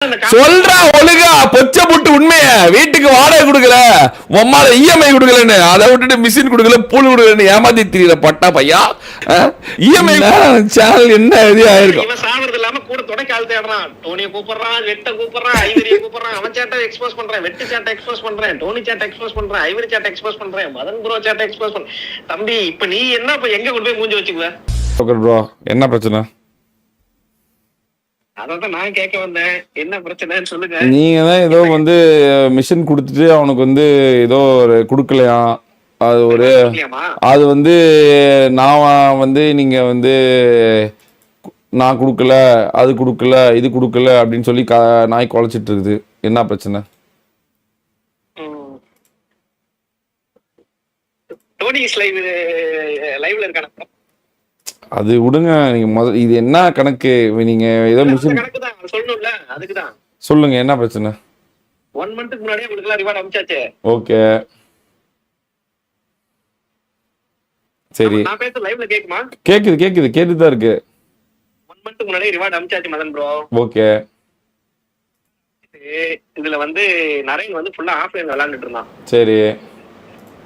சொல்றா ஒழுங்கா பொச்ச புட்டு உண்மைய வீட்டுக்கு வாடகை கொடுக்கல உம்மால இஎம்ஐ கொடுக்கலன்னு அதை விட்டுட்டு மிஷின் கொடுக்கல பூல் கொடுக்கலன்னு ஏமாத்தி திரியற பட்டா பையா இஎம்ஐ சேனல் என்ன இது ஆயிருக்கும். இவன் சாவறது இல்லாம கூட தொடக்க ஆள் தேடுறான். டோனியை கூப்பிடுறான், வெட்ட கூப்பிடுறான், ஐவரியை கூப்பிடுறான். அவன் சேட்டை எக்ஸ்போஸ் பண்றேன், வெட்டு சேட்டை எக்ஸ்போஸ் பண்றேன், டோனி சேட்டை எக்ஸ்போஸ் பண்றேன், ஐவரி சேட்டை எக்ஸ்போஸ் பண்றேன், மதன் ப்ரோ சேட்டை எக்ஸ்போஸ் பண்றேன். தம்பி இப்ப நீ என்ன இப்ப எங்க கொண்டு போய் மூஞ்சி வச்சுக்குவ? ப்ரோ என்ன பிரச்சனை? அதான் நான் கேட்க வந்தேன், என்ன பிரச்சனைன்னு சொல்லுங்க. நீங்க தான் ஏதோ வந்து மிஷின் கொடுத்துட்டு அவனுக்கு வந்து ஏதோ ஒரு கொடுக்கலையா, அது ஒரு அது வந்து நான் வந்து நீங்க வந்து நான் கொடுக்கல அது கொடுக்கல இது கொடுக்கல அப்படின்னு சொல்லி நாய் குலைச்சிட்டு இருக்குது. என்ன பிரச்சனை? டோனி லைவ்ல இருக்கானே அது விடுங்க. நீங்க முதல்ல இது என்ன கணக்கு? நீங்க ஏதோ மிஷின் சொல்லணும்ல, அதுக்குதான் சொல்லுங்க என்ன பிரச்சனை. 1 மந்த்க்கு முன்னாடியே உங்களுக்கு ரிவார்ட் அனுப்பிச்சாச்சு. ஓகே சரி, நான் பேச லைவ்ல கேக்குமா? கேட்டுதான் இருக்கு. 1 மந்த்க்கு முன்னாடியே ரிவார்ட் அனுப்பிச்சாச்சு மதன் ப்ரோ. ஓகே இதுல வந்து நரேன் வந்து ஃபுல்லா ஆஃப்லைன்ல விளையாண்டுட்டு இருந்தான். சரி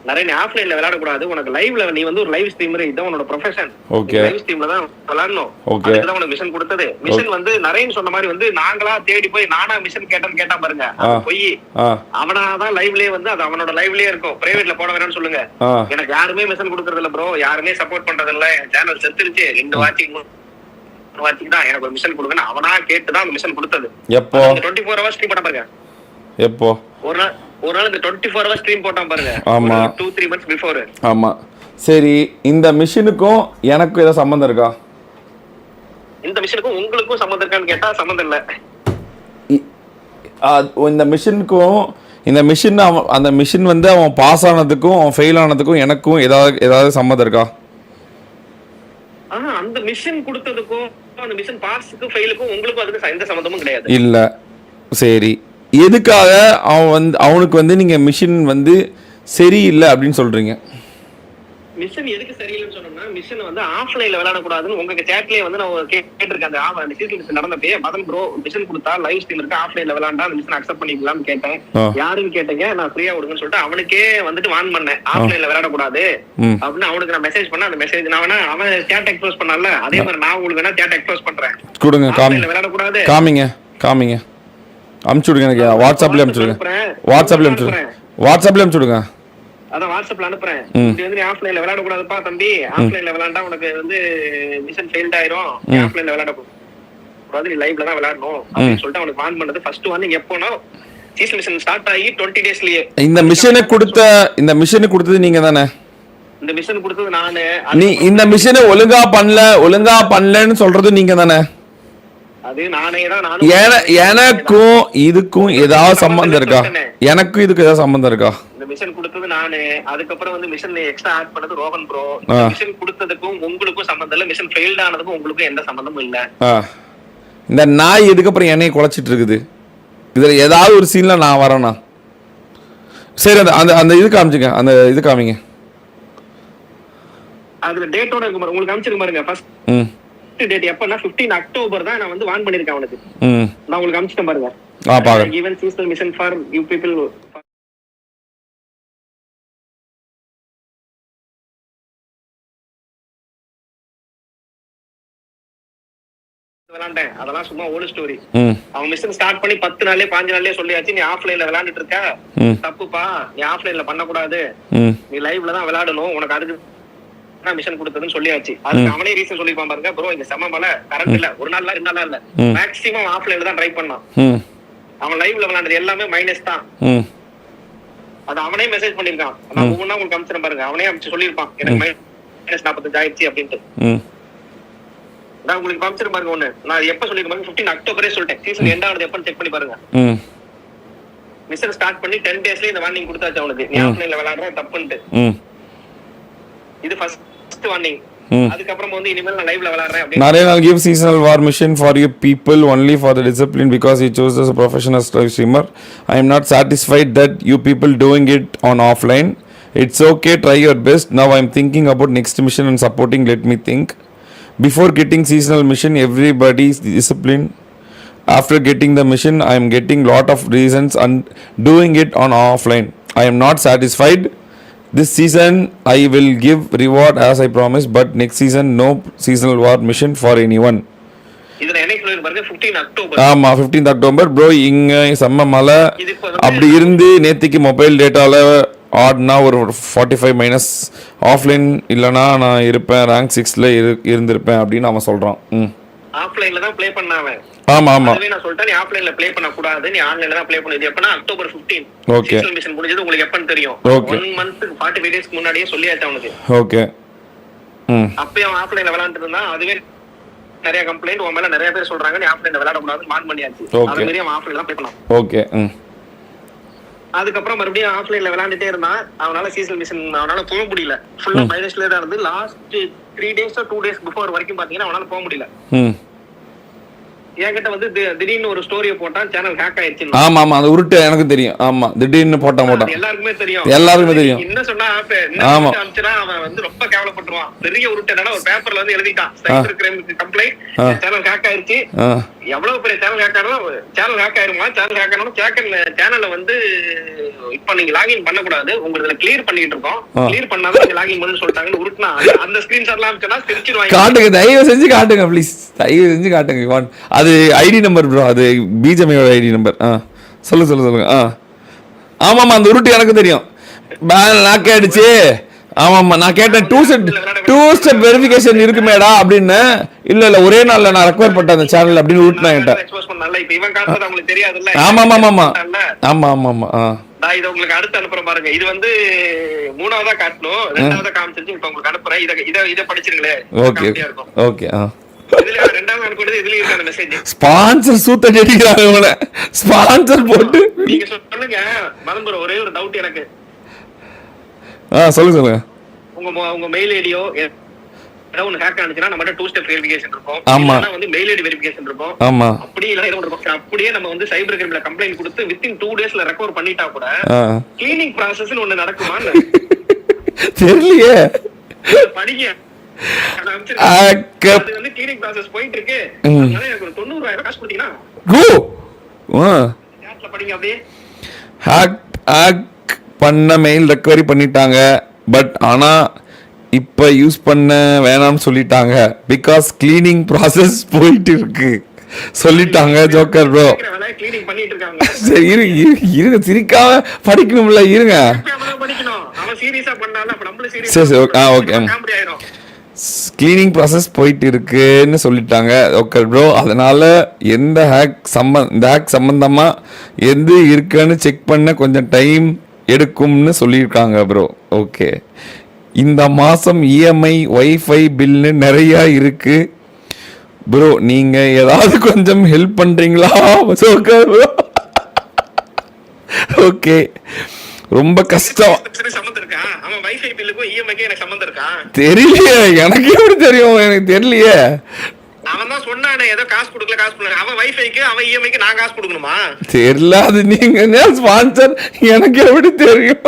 நிறைய நீ ஆஃப்லைன்ல விளையாட கூடாது, உனக்கு லைவ்ல நீ வந்து ஒரு லைவ் ஸ்ட்ரீமர், இதான் உன்னோட ப்ரொஃபஷன். ஓகே லைவ் ஸ்ட்ரீம்ல தான் விளையாடணும். அதுக்கு உனக்கு மிஷன் கொடுத்தது. மிஷன் வந்து நரேன் சொன்ன மாதிரி வந்து நாங்களா தேடி போய் நானா மிஷன் கேட்டா பாருங்க, போய் அவனாதான் லைவ்லயே வந்து அது அவனோட லைவ்லயே இருக்கும். பிரைவேட்ல போட வேணும்னு சொல்லுங்க. எனக்கு யாருமே மிஷன் கொடுக்கறது இல்ல ப்ரோ, யாருமே சப்போர்ட் பண்றது இல்ல, சேனல் செத்துருச்சு, 2 வாட்சிங் தான் எனக்கு ஒரு மிஷன் கொடுங்கன்னு அவனா கேட்டுதான் அந்த மிஷன் கொடுத்தது. எப்போ 24 hours ஸ்ட்ரீம் போட பாருங்க. எப்போ ஒரு நாள் இந்த 24 hours ஸ்ட்ரீம் போட்டான் பாருங்க. ஆமா 2-3 months பிஃபோர். ஆமா சரி, இந்த மிஷினுக்கும் எனக்கும் ஏதாவது சம்பந்தம் இருக்கா? இந்த மிஷினுக்கும் உங்களுக்கும் சம்பந்தம் இருக்கான்னு கேட்டா சம்பந்தம் இல்ல. இந்த மிஷினுக்கும் இந்த மிஷின் அந்த மிஷின் வந்து அவன் பாஸ் ஆனதுக்கும் அவன் ஃபெயில் ஆனதுக்கும் எனக்கும் ஏதாவது சம்மந்தம் இருக்கா? அந்த மிஷின் கொடுத்ததுக்கும் அந்த மிஷின் பாஸுக்கும் ஃபெயிலுக்கும் உங்களுக்கும் அதுக்கு எந்த சம்பந்தமும் கிடையாது. இல்ல சரி, எதுக்காக அவனுக்கு வந்து நீங்க மிஷின் வந்து சரியில்லை அப்படின்னு சொல்றீங்க? மிஷன் எதுக்கு சரியில்லைன்னு சொன்னோம்னா, மிஷன் வந்து ஆஃப்லைன்ல விளையாட கூடாதுன்னு உங்க சேட்லயே வந்து நான் கேட்டிருக்கேன். அந்த சீசன் நடந்தப்பே மதன் ப்ரோ மிஷன் கொடுத்தா லைவ் ஸ்ட்ரீம் இருக்கு, ஆஃப்லைன்ல விளையாண்டா அந்த மிஷன் அக்செப்ட் பண்ணிக்கலாம்னு கேட்டேன். யாருன்னு கேட்டீங்க, நான் ஃப்ரீயா விடுங்கன்னு சொல்லிட்டு அவனுக்கே வந்துட்டு வான் பண்ணேன், ஆஃப்லைன்ல விளையாட கூடாது அப்படின்னு. அவனுக்கு நான் மெசேஜ் பண்ண, அந்த மெசேஜ் நான் அவன் சேட் எக்ஸ்போஸ் பண்ணல, அதே மாதிரி நான் உங்களுக்கு வேணா சேட் எக்ஸ்போஸ் பண்றேன். கொடுங்க, விளையாட கூடாது, காமிங்க அனுப்பிச்சு விடுங்க. எனக்கு வாட்ஸ்அப்ல அனுப்பிச்சு விடுங்க. அதான் வாட்ஸ்அப்ல அனுப்புறேன். இது வந்து ஆஃப்லைன்ல விளையாட கூடாதுப்பா தம்பி, ஆஃப்லைன்ல விளையாண்டா உனக்கு வந்து மிஷன் ஃபெயில்ட் ஆயிரும், ஆஃப்லைன்ல விளையாட கூடாது, நீ லைவ்ல தான் விளையாடணும் அப்படின்னு சொல்லிட்டு அவனுக்கு வார்ன் பண்ணது. ஃபர்ஸ்ட் வார்னிங் எப்போனா சீசன் மிஷன் ஸ்டார்ட் ஆகி 20 daysலயே. இந்த மிஷனை கொடுத்தது நீங்க தானே? இந்த மிஷன் கொடுத்தது நானு. நீ இந்த மிஷனை ஒழுங்கா பண்ணலன்னு சொல்றது நீங்க தானே? அது நானே தான். எனக்கும் இதுக்கும் ஏதாவது சம்பந்தம் இருக்கா? எனக்கும் இதுக்கு ஏதாவது சம்பந்தம் இருக்கா? இந்த மிஷன் கொடுத்தது நானு, அதுக்கப்புறம் வந்து மிஷன் எக்ஸ்ட்ரா ஆட் பண்ணது ரோஹன் ப்ரோ. மிஷன் கொடுத்ததுக்கும் உங்களுக்கும் சம்பந்தம் இல்ல, மிஷன் ஃபெயில்ட் ஆனதுக்கும் உங்களுக்கும் எந்த சம்பந்தமும் இல்ல. இந்த நாய் இதுக்கப்புறம் என்னைய குலைச்சிட்டு இருக்குது. இதுல ஏதாவது ஒரு சீன்ல நான் வரேனா? சரி, அந்த அந்த இது காமிச்சுங்க, அந்த இது காமிங்க. அதுல டேட்டோட இருக்கு பாருங்க, உங்களுக்கு காமிச்சிருக்க பாருங்க. ஃபர்ஸ்ட் டேட் எப்பன்னா 15 அக்டோபர் தான் நான் வந்து வார்ன் பண்ணிருக்கேன் அவனுக்கு. நான் உங்களுக்கு காமிச்சிட்டேன் பாருங்க. பாருங்க. Even seasonal mission for you people விளையாண்டேன். அதெல்லாம் சும்மா ஓல்ட் ஸ்டோரி. அவன் மிஷன் ஸ்டார்ட் பண்ணி 10 நாள்லயே 5 நாள்லயே சொல்லியாச்சு, நீ ஆஃப்லைன்ல விளையாண்டுட்டு இருக்க, தப்புப்பா, நீ ஆஃப்லைன்ல பண்ண கூடாது, நீ லைவ்ல தான் விளையாடணும், உனக்கு அதுக்கு மிஷன் கொடுத்ததுன்னு சொல்லியாச்சு. அதுக்கு அவனே ரீசன் சொல்லிருப்பான் பாருங்க, ப்ரோ இங்க செம மழை, கரண்ட் இல்ல, ஒரு நாள் 2 நாள் இல்ல, மேக்ஸிமம் ஆஃப்லைன்ல தான் ட்ரை பண்ணான். அவன் லைவ்ல விளையாண்டது எல்லாமே மைனஸ் தான். அது அவனே மெசேஜ் பண்ணிருக்கான். நான் ஒவ்வொன்னா உங்களுக்கு காமிச்சிரேன் பாருங்க, அவனே சொல்லிருப்பான் எனக்கு மைனஸ் 45 ஆயிடுச்சு அப்படின்ட்டு. நான் உங்களுக்கு காமிச்சிரேன் பாருங்க. ஒண்ணு நான் எப்ப சொல்லிருக்கேன், 15 அக்டோபரே சொல்லிட்டேன். சீசன் எண்ட் ஆனது எப்பன்னு செக் பண்ணி பாருங்க. மிஷன் ஸ்டார்ட் பண்ணி 10 daysலயே இந்த வார்னிங் கொடுத்தாச்சு அவனுக்கு, நீ ஆஃப்லைன்ல விளையாடுற தப்புன்ட்டு. இது ஃபர்ஸ்ட் வார்னிங். அதுக்கப்புறம் வந்து இனிமேல் நான் லைவ்ல விளையாடுறேன் அப்படி. Naren will give seasonal war mission for you people only for the discipline because he chose as a professional live streamer. I am not satisfied that you people doing it on offline. It's okay, try your best. Now I am thinking about next mission and supporting. Let me think. Before getting seasonal mission, everybody's discipline After getting the machine, I am getting lot of reasons and doing it on offline. I am not satisfied. This season I will give reward as I promised, but next season no seasonal war mission for anyone. இதுல என்ன சொல்லிருப்பாரு 15 October. ஆமா 15th October bro. இங்க செம்ம மழை. அப்படி இருந்து நேத்திக்கு mobile டேட்டால ஆட்னா ஒரு 45 மைனஸ் ஆஃப்லைன் இல்லைனா நான் இருப்பேன் ரேங்க் 6ல இருந்திருப்பேன் அப்படின்னு அவன் சொல்றான். ஆஃப்லைன்ல தான் ப்ளே பண்ணாவன். ஆமா ஆமா நான் சொல்லிட்டேன் நீ ஆஃப்லைன்ல ப்ளே பண்ண கூடாது, நீ ஆன்லைன்ல தான் ப்ளே பண்ணுது. எப்பனா அக்டோபர் 15. ஓகே. சீசனல் மிஷன் முடிஞ்சது உங்களுக்கு எப்பன்னு தெரியும்? 1 மந்த் 45 டேஸ்க்கு முன்னாடியே சொல்லியாச்சு அவனுக்கு. ஓகே. அப்பவே அவன் ஆஃப்லைன்ல விளையாண்டுட்டு இருந்தான். அதுவே நிறைய கம்ப்ளைண்ட் உன் மேல நிறைய பேர் சொல்றாங்க நீ ஆஃப்லைன்ல விளையாட கூடாது மான் பண்ணியாச்சு. அதே மாதிரி அவன் ஆஃப்லைன்ல தான் ப்ளே பண்ணான். ஓகே. அதுக்கப்புறம் மறுபடியும் ஆஃப்லைன்ல விளையாண்டுட்டே இருந்தான். அவனால சீசனல் மிஷன் அவனால போக முடியல. ஃபுல்லா மைனஸ்ல தான் இருந்து லாஸ்ட் 3 டேஸ் 2 டேஸ் பிஃபோர் வரைக்கும் பாத்தீங்கன்னா அவனால போக முடியல. என்கிட்ட வந்து திடீர்னு ஒரு ஸ்டோரியை போட்டான், சேனல் ஹேக் ஆயிடுச்சு. ஆமா ஆமா அந்த உருட்டு எனக்கு தெரியும். ஆமா திடீர்னு போட்டான் எல்லாருக்குமே தெரியும். என்ன சொன்னா ஆமா அவன் வந்து ரொம்ப கேவலப்பட்டுருவான். பெரிய உருட்டு என்னன்னா ஒரு பேப்பர்ல வந்து எழுதிட்டான் சைபர் கிரைமுக்கு கம்ப்ளைண்ட், சேனல் ஹேக் ஆயிடுச்சு. எவ்வளவு பெரிய சேனல் ஹேக் ஆனாலும் சேனல் ஹேக் ஆயிருமா, சேனல் ஹேக் ஆனாலும் சேனல்ல வந்து இப்ப நீங்க லாகின் பண்ண கூடாது, உங்களுக்கு கிளியர் பண்ணிட்டு இருக்கோம், கிளியர் பண்ணாதான் நீங்க லாகின் பண்ணு சொல்லிட்டாங்கன்னு உருட்டுனா அந்த ஸ்கிரீன்ஷாட் எல்லாம் அனுப்பிச்சா சிரிச்சிருவாங்க. காட்டுங்க, தயவு செஞ்சு காட்டுங்க ப்ளீஸ், தயவு செஞ்சு காட்டுங்க. அது ஐடி நம்பர் ப்ரோ, அது பிஜிஎம்ஐயோட ஐடி நம்பர். சொல்லுங்க. ஆமாமா அந்த உருட்டு எனக்கு தெரியும். லாக் ஆயிடுச்சு. ஆமாமா நான் கேட்டேன் 2 ஸ்டெப் வெரிஃபிகேஷன் இருக்குமேடா அப்படின்னு. இல்ல ஒரே நாள்ல நான் ரெக்கவர் பண்ணேன் அந்த சேனல் அப்படின்னு உருட்டுனா என்கிட்ட. ஆமா நான் இத உங்களுக்கு அடுத்து அனுப்புறேன் பாருங்க. இது வந்து 3ஆவதா காட்டணும், 2ஆவதா காமிச்சிருச்சு. இப்ப உங்களுக்கு அனுப்புறேன். இத படிச்சிருங்களே. ஓகே. இதுல 2ஆவது அனுப்புறது இதுல இருக்க அந்த மெசேஜ். ஸ்பான்சர் சூத்த டெடிக்கிறாங்க இவங்க. ஸ்பான்சர் போட்டு நீங்க சொல்லுங்க. மலம்புற ஒரே ஒரு டவுட் எனக்கு. சொல்லுங்க. உங்க மெயில் ஐடியோ ஏதாவது ஒன்னு ஹேக் ஆனிச்சுனா நம்ம 2 ஸ்டெப் வெரிஃபிகேஷன் இருக்கும். ஆமா வந்து மெயில் ஐடி வெரிஃபிகேஷன் இருக்கும். ஆமா அப்படி இல்ல ஏதோ இருக்கும். அப்படியே நம்ம வந்து சைபர் கிரைம்ல கம்ப்ளைன்ட் கொடுத்து வித்தின் 2 டேஸ்ல ரெக்கவர் பண்ணிட்டா கூட கிளீனிங் ப்ராசஸ்னு ஒன்னு நடக்குமான்னு தெரியலையே. படிங்க. அது வந்து கிளீனிங் ப்ராசஸ் போயிட்டு இருக்கு. அதனால எனக்கு ஒரு 90000 காசு கொடுத்தீங்கன்னா சாட்ல படிங்க. அப்படியே ஹேக் பண்ண மெயில் ரெக்கவரி பண்ணிட்டாங்க. பட் ஆனா இப்ப யூஸ் பண்ண வேணாம்னு சொல்லிட்டாங்க. பிகாஸ் கிளீனிங் ப்ராசஸ் போயிட்டு இருக்கு சொல்லிட்டாங்க ஜோக்கர் ப்ரோ. கிளீனிங் பண்ணிட்டு இருக்காங்க. சரி இருங்க சிரிக்காம படிக்கணும்ல, இருங்க. படிக்கணும். அவன் சீரியஸா பண்ணால அப்ப நம்மள சீரியஸ். சரி ஓகே. கிளீனிங் ப்ராசஸ் போயிட்டு இருக்குன்னு சொல்லிட்டாங்க ஓகே ப்ரோ. அதனால எந்த ஹேக் சம்பந்தமா எது இருக்குன்னு செக் பண்ண கொஞ்சம் டைம் எடுக்கும்னு சொல்லியிருக்காங்க ப்ரோ. ஓகே. இந்த மாதம் இஎம்ஐ வைஃபை பில்லு நிறையா இருக்கு ப்ரோ. நீங்க ஏதாவது கொஞ்சம் ஹெல்ப் பண்றீங்களா? ஓகே ரொம்ப கஷ்டம். தெரியலையே எனக்கு எப்படி தெரியும்? எனக்கு தெரியலையே. அவன் தான் சொன்னானே ஏதோ காசு கொடுக்கல. அவன் வைஃபைக்கு அவன் இஎம்ஐக்கு நான் காசு கொடுக்கணுமா? தெரியல. அது நீங்க ஸ்பான்சர் எனக்கு எப்படி தெரியும்?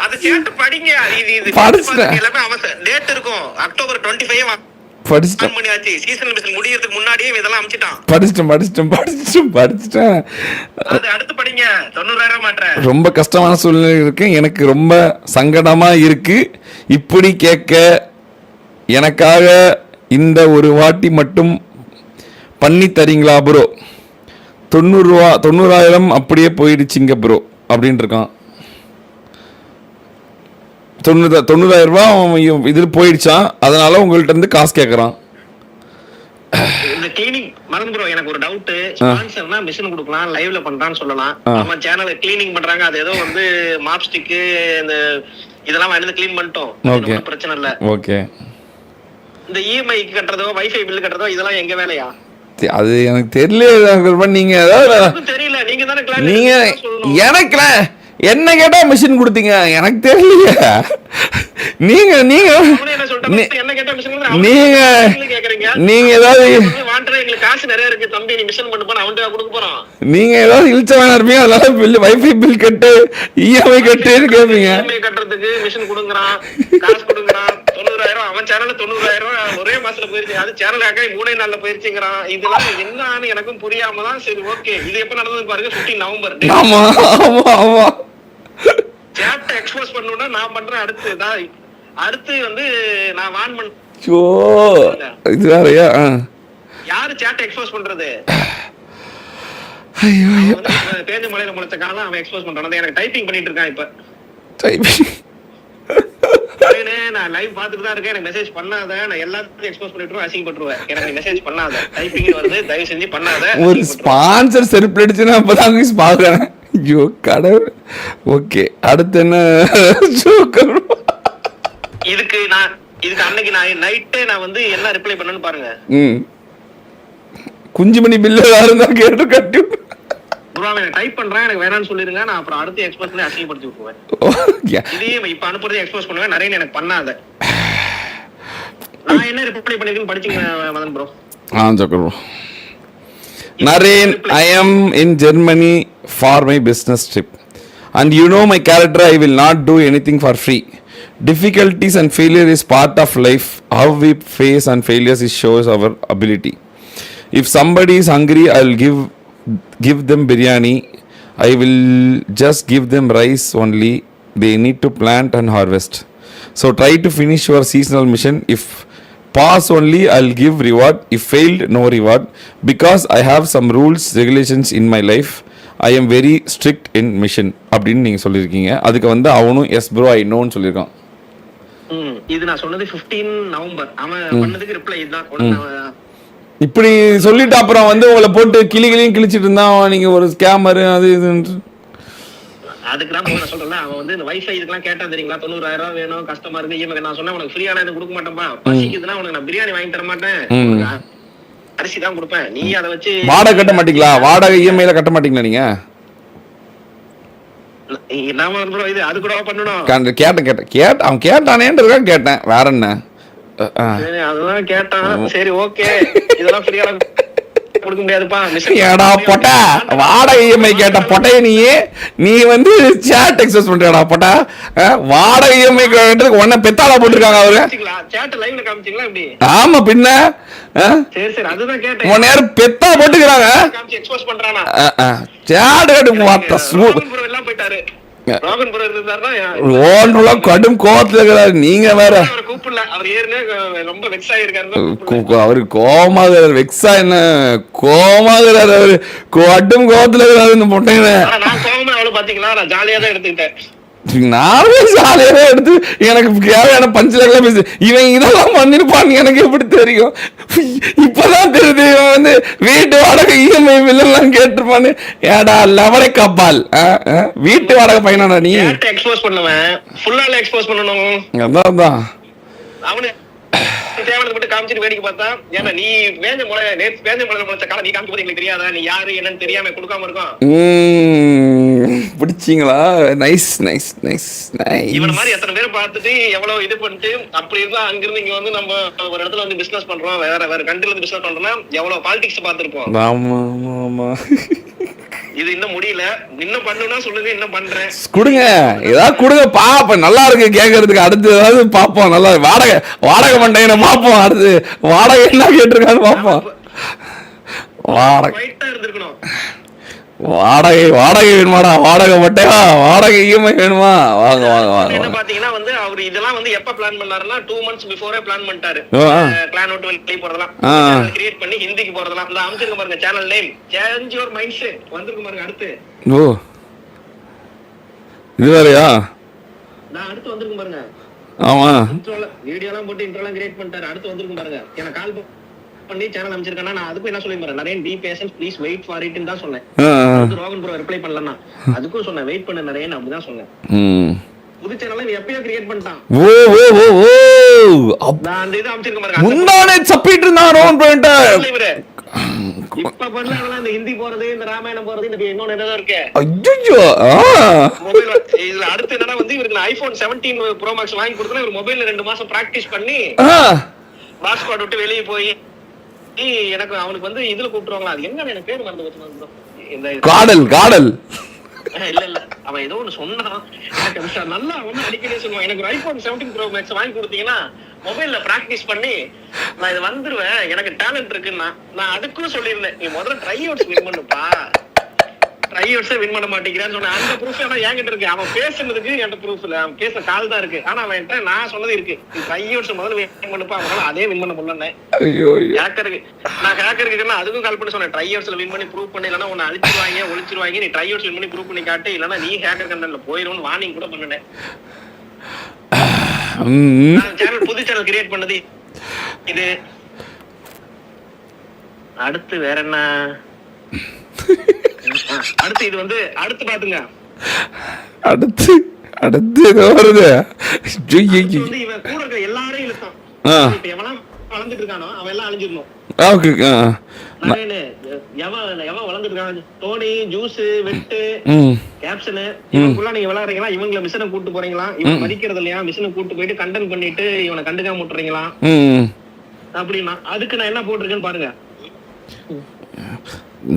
அது கேட்டு படிங்க. இது படிச்சிட்டேன். எல்லாமே அவன் டேட் இருக்கும். அக்டோபர் 25 படிச்சிட்டேன். பண்ணியாச்சு. சீசன் மிஷன் முடியறதுக்கு முன்னாடியே இதெல்லாம் அனுப்பிச்சிட்டான். படிச்சிட்டேன். அது அடுத்து படிங்க. 90000 மாட்றேன். ரொம்ப கஷ்டமான சூழ்நிலை இருக்கு. எனக்கு ரொம்ப சங்கடமா இருக்கு. இப்படி கேட்க எனக்காக இந்த ஒரு வாட்டி மட்டும் பண்ணி தரீங்களா ப்ரோ? 90,000 அப்படியே போயிடுச்சிங்க ப்ரோ அப்படின்னு இருக்கான். 90,000 ரூபாய் இதில் போயிடுச்சான். அதனால உங்கள்ட்ட இருந்து காசு கேட்கறான். இந்த கிளீனிங் மறந்து ப்ரோ, எனக்கு ஒரு டவுட். ஸ்பான்சர்னா மிஷின் கொடுக்கலாம், லைவ்ல பண்றான்னு சொல்லலாம். நம்ம சேனல்ல கிளீனிங் பண்றாங்க. அது ஏதோ வந்து மாப் ஸ்டிக் இந்த இதெல்லாம் வாங்கி க்ளீன் பண்ணிட்டோம். ஒன்றும் பிரச்சனை இல்ல. ஓகே. இந்த இஎம்ஐ கட்டுறதோ வைஃபை பில் கட்டுறதோ இதெல்லாம் எங்க வேலையா? அது எனக்கு தெரியல. நீங்க ஏதாவது தெரியல. நீங்க தானே நீங்க எனக்கு என்ன கேட்டா மிஷின் கொடுத்தீங்க. எனக்கு தெரியலையே. நீங்க நீங்க அவனே என்ன சொல்லிட்டான், என்ன கேட்டா மிஷன் நீங்க கேக்குறீங்க. நீங்க ஏதாவது வாண்டடா எங்களுக்கு காசு நிறைய இருக்கு தம்பி, நீ மிஷன் பண்ணு போனா அவன்கிட்ட கொடுக்க போறோம். நீங்க ஏதாவது இழுச்சவனா இருப்பீங்க, அதனால பில் வைஃபை பில் கட்டு, இஎம்ஐ கட்டுன்னு கேட்பீங்க. இஎம்ஐ கட்டுறதுக்கு மிஷன் கொடுங்கறான், காசு கொடுங்கறான். 90,000 அவன் சேனல்ல 90,000 ஒரே மாசத்துல போயிருச்சு. அது சேனல் ஆக்கி 3 நாள்ல போயிருச்சுங்கறான். இதெல்லாம் என்னன்னு எனக்கும் புரியாம தான் சரி ஓகே இது எப்ப நடந்தது பாருங்க, 15 நவம்பர். ஆமா ஆமா ஆமா. சேட்டை எக்ஸ்போஸ் பண்ணனும்னா நான் பண்றேன். அடுத்து வந்து நான் வான் பண்ண. சோ இது வேறயா? யாரு சேட்டை எக்ஸ்போஸ் பண்றது? ஐயோ தேஞ்ச மலையில முளைச்ச காலம் அவன் எக்ஸ்போஸ் பண்றான். எனக்கு டைப்பிங் பண்ணிட்டு இருக்கான் இப்ப. டைப்பிங் நான் லைவ் பாத்துட்டு தான் இருக்கேன். எனக்கு மெசேஜ் பண்ணாத, நான் எல்லாத்தையும் எக்ஸ்போஸ் பண்ணிட்டுருவேன், அசிங்கப்பட்டுருவேன். எனக்கு மெசேஜ் பண்ணாத, டைப்பிங் வருது, தயவு செஞ்சு பண்ணாத. ஒரு ஸ்பான்சர் செருப்பு அடிச்சுன்னா அப்பதான் பாக்குறேன். ஐயோ கடவுள். ஓகே அடுத்து என்ன? இதுக்கு அன்னைக்கு நான் நைட்டே நான் வந்து என்ன ரிப்ளை பண்ணேன்னு பாருங்க. குஞ்சுமணி பில்லு யாரும் தான் கேட்டு கட்டி டைப் பண்றேன், எனக்கு வேணாம்னு சொல்லிருங்க. நான் அப்புறம் அடுத்து எக்ஸ்போஸ் பண்ணி அசிங்கப்படுத்தி விட்டுருவேன். இதையும் இப்ப அனுப்புறது எக்ஸ்போஸ் பண்ணுவேன். நிறைய எனக்கு பண்ணாத. நான் என்ன ரிப்ளை பண்ணிருக்கேன்னு படிச்சுங்க Madan bro. Bro Naren, I am in Germany for my business trip. And you know my character, I will not do anything for free. Difficulties and failure is part of life. How we face and failures is shows our ability. If somebody is hungry, I will give them biryani. I will just give them rice only. They need to plant and harvest. So try to finish your seasonal mission. If pass only, I'll give reward. If failed, no reward. Because I have some rules, regulations in my life. I am very strict in mission. அப்படின்னு நீங்க சொல்லிருக்கீங்க. அதுக்கு வந்து அவனும் S bro I நோன்னு சொல்லியிருக்கான். இது நான் சொன்னது 15 நவம்பர். அவன் பண்ணதுக்கு ரிப்ளை இதுதான். இப்படி சொல்லிட்டு அப்புறம் வந்து உங்களை போட்டு கிளிகளையும் கிழிச்சிட்டு இருந்தான். நீங்க ஒரு ஸ்கேமரு அது இது. அதுக்கு தான் நான் சொல்றேன். அவன் வந்து இந்த வைஃபை இதுக்கெல்லாம் கேட்டான் தெரியுங்களா, 90,000 வேணும், கஷ்டமா இருக்கு, இஎம்ஐ. நான் சொன்னேன் உனக்கு ஃப்ரீயான இது கொடுக்க மாட்டேன்பா, பசிக்குதுன்னா உனக்கு நான் பிரியாணி வாங்கி தர மாட்டேன், அரிசி தான் கொடுப்பேன், நீ அதை வச்சு. வாடகை கட்ட மாட்டீங்களா? வாடகை இஎம்ஐல கட்ட மாட்டீங்களா நீங்க? இது அது கூட பண்ணணும். கேட்டேன் அவன் கேட்டானேன்றதுக்காக கேட்டேன், வேற என்ன? அதுதான் கேட்டான். சரி ஓகே, இதெல்லாம் ஃப்ரீயா கொடுக்க முடியாதுப்பா. ஏடா பொட்டா, வாடகை இஎம்ஐ கேட்ட பொட்டைய நீ வந்து சேட் எக்ஸஸ் பண்றடா பொட்டா. வாடகை இஎம்ஐ கேட்டதுக்கு ஒன்ன பெத்தாளா போட்டுருக்காங்க அவரு. சேட் லைவ்ல காமிச்சீங்களா எப்படி? ஆமா பின்ன. சரி சரி அதுதான் கேட்டேன். ஒரு நேரம் பெத்தா போட்டுக்கிறாங்க. காமிச்சு எக்ஸ்போஸ் பண்றானா? சேட் கட்டு வார்த்தை ப்ரோ எல்லாம் போயிட்டாரு. ராகன் ப்ரோ இருந்தாருன்னா ஓன்றுல கடும் கோவத்துல இருக்கிறாரு. நீங்க வேற அவரை கூப்பிடல. அவர் ஏற்கனவே ரொம்ப வெக்ஸ் ஆயிருக்காரு. அவரு கோமாகிறாரு. வெக்ஸா என்ன கோமாகிறாரு அவரு. கடும் கோவத்துல இருக்கிறாரு இந்த பொட்டைங்க. நான் கோவமா அவ்வளவு பாத்தீங்களா, நான் ஜாலியா தான் எடுத்துக்கிட்டேன். நானும் ஜாலியாவே எடுத்து எனக்கு தேவையான பஞ்சிலாம் பேசு. இவன் இதெல்லாம் பண்ணிருப்பான்னு எனக்கு எப்படி தெரியும்? இப்பதான் தெரியுது இவன் வந்து வீட்டு வாடகை இஎம்ஐ பில்லாம் கேட்டிருப்பான்னு. ஏடா லவரை கப்பால், வீட்டு வாடகை பையனாடா நீ? எக்ஸ்போஸ் பண்ணுவேன், ஃபுல்லால எக்ஸ்போஸ் பண்ணணும். அதான் அவனு தேவனத்தை மட்டும் காமிச்சிட்டு வேடிக்கை பார்த்தா, ஏன்னா நீ வேஞ்ச முளை முளைச்ச காலம் நீ காமிக்க போது எங்களுக்கு தெரியாதா? நீ யாரு என்னன்னு தெரியாம கொடுக்காம இருக்கும். பிடிச்சிங்களா? Nice nice nice nice. இவன மாதிரி எத்தனை பேரை பார்த்துட்டு எவ்வளவு இது பண்ணிட்டு அப்படி இருந்தா அங்கிருந்து இங்க வந்து நம்ம ஒரு இடத்துல வந்து பிசினஸ் பண்றோம், வேற கண்ட்ரில இருந்து பிசினஸ் பண்றோம்னா எவ்வளவு பாலிடிக்ஸ் பார்த்திருப்போம். ஆமா ஆமா. இது இன்னும் முடியல, இன்னும் பண்ணுனா சொல்லுங்க, இன்னும் பண்றேன். கொடுங்க, ஏதாவது கொடுங்க பாப்போம். நல்லா இருக்கு கேட்கறதுக்கு. அடுத்து ஏதாவது பாப்போம். நல்லா வாடகை மண்டையனை பாப்போம். அடுத்து வாடகை என்ன கேட்டிருக்கான்னு பாப்போம். வாடகை வேணுமாடா? வாடகை மட்டையா? வாடகை இஎம்ஐ வேணுமா? வாங்க வாங்க வாங்க. என்ன பாத்தீங்கன்னா வந்து அவர் இதெல்லாம் வந்து எப்ப பிளான் பண்ணாருன்னா 2 months பிஃபோரே பிளான் பண்ணிட்டாரு. பிளான் அவுட் வெளிய போறதெல்லாம் கிரியேட் பண்ணி ஹிந்திக்கு போறதெல்லாம். இந்த அம்சிங்க பாருங்க channel name change your mind set வந்திருக்கு பாருங்க. அடுத்து ஓ இது வேறயா? நான் அடுத்து வந்திருக்கு பாருங்க. ஆமா இன்ட்ரோல வீடியோலாம் போட்டு இன்ட்ரோலாம் கிரியேட் பண்ணிட்டாரு. அடுத்து வந்திருக்கு பாருங்க. எனக்கு கால் பண்ணி சேனல் அமைச்சிருக்கானா, நான் அதுக்கும் என்ன சொல்லி பாருங்க, நிறைய be patience please wait for it ன்னு தான் சொன்னேன். ராகன் ப்ரோ ரிப்ளை பண்ணலன்னா அதுக்கும் சொன்னேன் வெயிட் பண்ண நிறைய அப்படிதான் சொன்னேன். புது சேனலை நீ எப்பயோ கிரியேட் பண்ணிட்டான். ஓ ஓ ஓ ஓ நான் அந்த இது அமைச்சிருக்க பாருங்க. முந்தானே சப்பிட்டு இருந்தான் ரோன் பாயிண்ட். இப்ப பண்ணலாம் இந்த ஹிந்தி போறது, இந்த ராமாயணம் போறது, இந்த இன்னொன்னு என்னதான் இருக்கு ஐயோ மொபைல். இதுல அடுத்து என்னன்னா வந்து இவருக்கு ஐபோன் 17 ப்ரோ மேக்ஸ் வாங்கி கொடுத்தா இவர் மொபைல்ல 2 மாசம் பிராக்டிஸ் பண்ணி பாஸ்பாட் விட்டு வெளியே போய் எனக்கு அவனுக்கு வந்து இதுல கூப்பிட்டுருவாங்களா, அது என்ன எனக்கு பேர் மறந்து போச்சு. இந்த காடல் இல்ல இல்ல அவன் ஏதோ ஒண்ணு சொன்னான் எனக்கு நல்லா ஒண்ணு அடிக்கடி சொல்லுவான், எனக்கு ஒரு ஐபோன் 17 ப்ரோ மேக்ஸ் வாங்கி கொடுத்தீங்கன்னா மொபைல்ல பிராக்டிஸ் பண்ணி நான் இது வந்துருவேன், எனக்கு டேலண்ட் இருக்குன்னா. நான் அதுக்கும் சொல்லியிருந்தேன், நீ முதல்ல ட்ரை அவுட்ஸ் வின் பண்ணுப்பா, ட்ரை அவுட்ஸே வின் பண்ண மாட்டேங்கிறான்னு சொன்னேன். அந்த ப்ரூஃப் ஆனா என்கிட்ட இருக்கு, அவன் பேசுனதுக்கு என்கிட்ட ப்ரூஃப் இல்ல, அவன் பேச கால் தான் இருக்கு. ஆனா அவன் நான் சொன்னது இருக்கு, நீ ட்ரை அவுட்ஸ் முதல்ல வின் பண்ணுப்பா, அவனால அதே வின் பண்ண முடியல. ஹேக்கருக்கு நான் ஹேக்கருக்கு அதுக்கும் கால் பண்ணி சொன்னேன், ட்ரை அவுட்ஸ்ல வின் பண்ணி ப்ரூவ் பண்ணி, இல்லைன்னா உன்னை அழிச்சிருவாங்க ஒழிச்சிருவாங்க, நீ ட்ரை அவுட்ஸ் வின் பண்ணி ப்ரூவ் பண்ணி காட்டு, இல்லைன்னா நீ ஹேக்கர் கண்டென்ட்ல போயிருன்னு வார்னிங் கூட பண்ணினேன். சேனல் புது சேனல் கிரியேட் பண்ணது இது. அடுத்து வேற என்ன, அடுத்து இது வந்து அடுத்து பாத்துங்க, அடுத்து வருது வந்து இவன் கூட இருக்க எல்லாரையும் இழுத்தான். இப்ப எவன் வளர்ந்துட்டு இருக்கானோ அவன் எல்லாம் அழிஞ்சிடணும். எவன் வளர்ந்துட்டு இருக்கான், டோனி, ஜூஸ், வெட்டு, கேப்சனு, இவனுக்குள்ள நீங்க விளையாடுறீங்களா, இவங்களை மிஷனை கூட்டு போறீங்களா, இவன் மதிக்கிறது இல்லையா, மிஷனை கூட்டு போயிட்டு கண்டன் பண்ணிட்டு இவனை கண்டுக்காம விட்டுறீங்களா அப்படின்னா அதுக்கு நான் என்ன போட்டிருக்கேன்னு பாருங்க.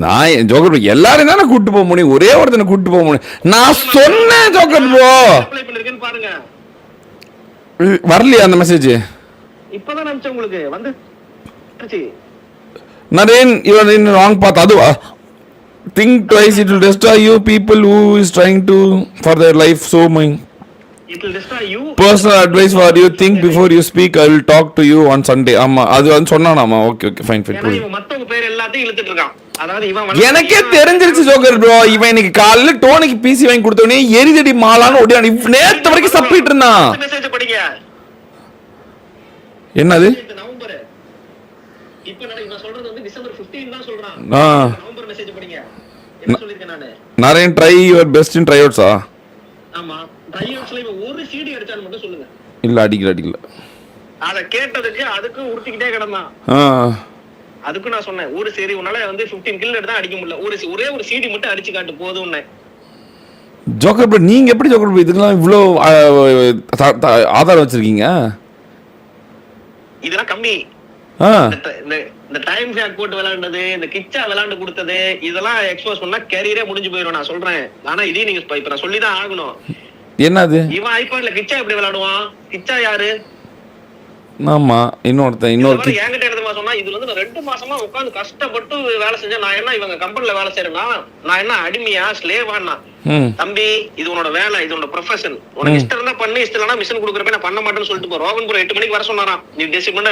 நான் ஜோக்கர் ப்ரோ எல்லாரும் தானே கூட்டு போக முடியும், ஒரே ஒருத்தனை கூட்டு போக முடியும். நான் சொன்னேன் ஜோக்கர் ப்ரோ, அப்ளை பண்ணிருக்கேன்னு பாருங்க. வரலையா அந்த மெசேஜ்? இப்பதான் நினைச்சேன் உங்களுக்கு வந்து Naren you are in wrong path. அதுவா think twice, it will destroy you. People who is trying to for their life, so many it will destroy you. Personal advice for you, think before you speak. I will talk to you on Sunday. ஆமா அது வந்து சொன்னானாமா. Okay fine இவன் மத்தவங்க பேர் எல்லாத்தையும் இழுத்துட்டு இருக்கான். அதாவது இவன் எனக்கே தெரிஞ்சிருச்சு ஜோக்கர் ப்ரோ, இவன் இன்னைக்கு காலையில டோனிக்கு பிசி வாங்கி கொடுத்தவனே எரிதடி மாலான்னு ஓடியான். நேத்து வரைக்கும் சப்பிட்டு இருந்தான். மெசேஜ் படிங்க. என்னது நவம்பர், இப்போ நான் சொல்றது வந்து டிசம்பர் 15 தான் சொல்றான். நவம்பர் மெசேஜ் படிங்க. என்ன சொல்லிருக்கேன் நானு, Naren try your best in try அவுட்ஸா? ஆமா ட்ரை அவுட்ஸ்ல இவன் ஒரு சிடி அடிச்சான்னு மட்டும் சொல்லுங்க. இல்ல அடிக்கல அத கேட்டதுக்கு அதுக்கு உருட்டிக்கிட்டே கிடந்தான். அதுக்கு நான் சொன்னேன், ஒரு சரி உன்னால வந்து 15 கில் எடுத்தா அடிக்க முடியல, ஒரே ஒரு சிடி மட்டும் அடிச்சு காட்டு போதும்னே. ஜோக்கர் ப்ரோ நீங்க எப்படி ஜோக்கர் ப்ரோ இதுக்கெல்லாம் இவ்ளோ ஆதாரம் வச்சிருக்கீங்க? இதெல்லாம் கம்மி. இந்த டைம் ஹேக் போட்டு விளையாண்டது, இந்த கிச்சா விளையாண்டு கொடுத்தது, இதெல்லாம் எக்ஸ்போஸ் பண்ணா கேரியரே முடிஞ்சு போயிடும் நான் சொல்றேன். ஆனா இதே நீங்க இப்ப நான் சொல்லிதான் ஆகணும். என்னது இவன் ஐபாட்ல கிச்சா எப்படி விளையாடுவான்? கிச்சா யாரு? ஆமா இன்னொருத்தன் என்கிட்ட எடுத்து சொன்னா, இதுல வந்து நான் 2 மாசமா உட்காந்து கஷ்டப்பட்டு வேலை செஞ்சேன். நான் என்ன இவங்க கம்பெனில வேலை செய்யறேன்னா நான் என்ன அடிமையா ஸ்லேவான்னா? தம்பி இது உன்னோட வேலை, இது உன்னோட ப்ரொஃபஷன், உனக்கு இஷ்டம் இருந்தா பண்ணு, இஷ்டம் இல்லைன்னா மிஷன் கொடுக்குறப்ப நான் பண்ண மாட்டேன்னு சொல்லிட்டு போ. ரோகன் ப்ரோ 8 மணிக்கு வர சொன்னாராம், நீ டெசிட் பண்ண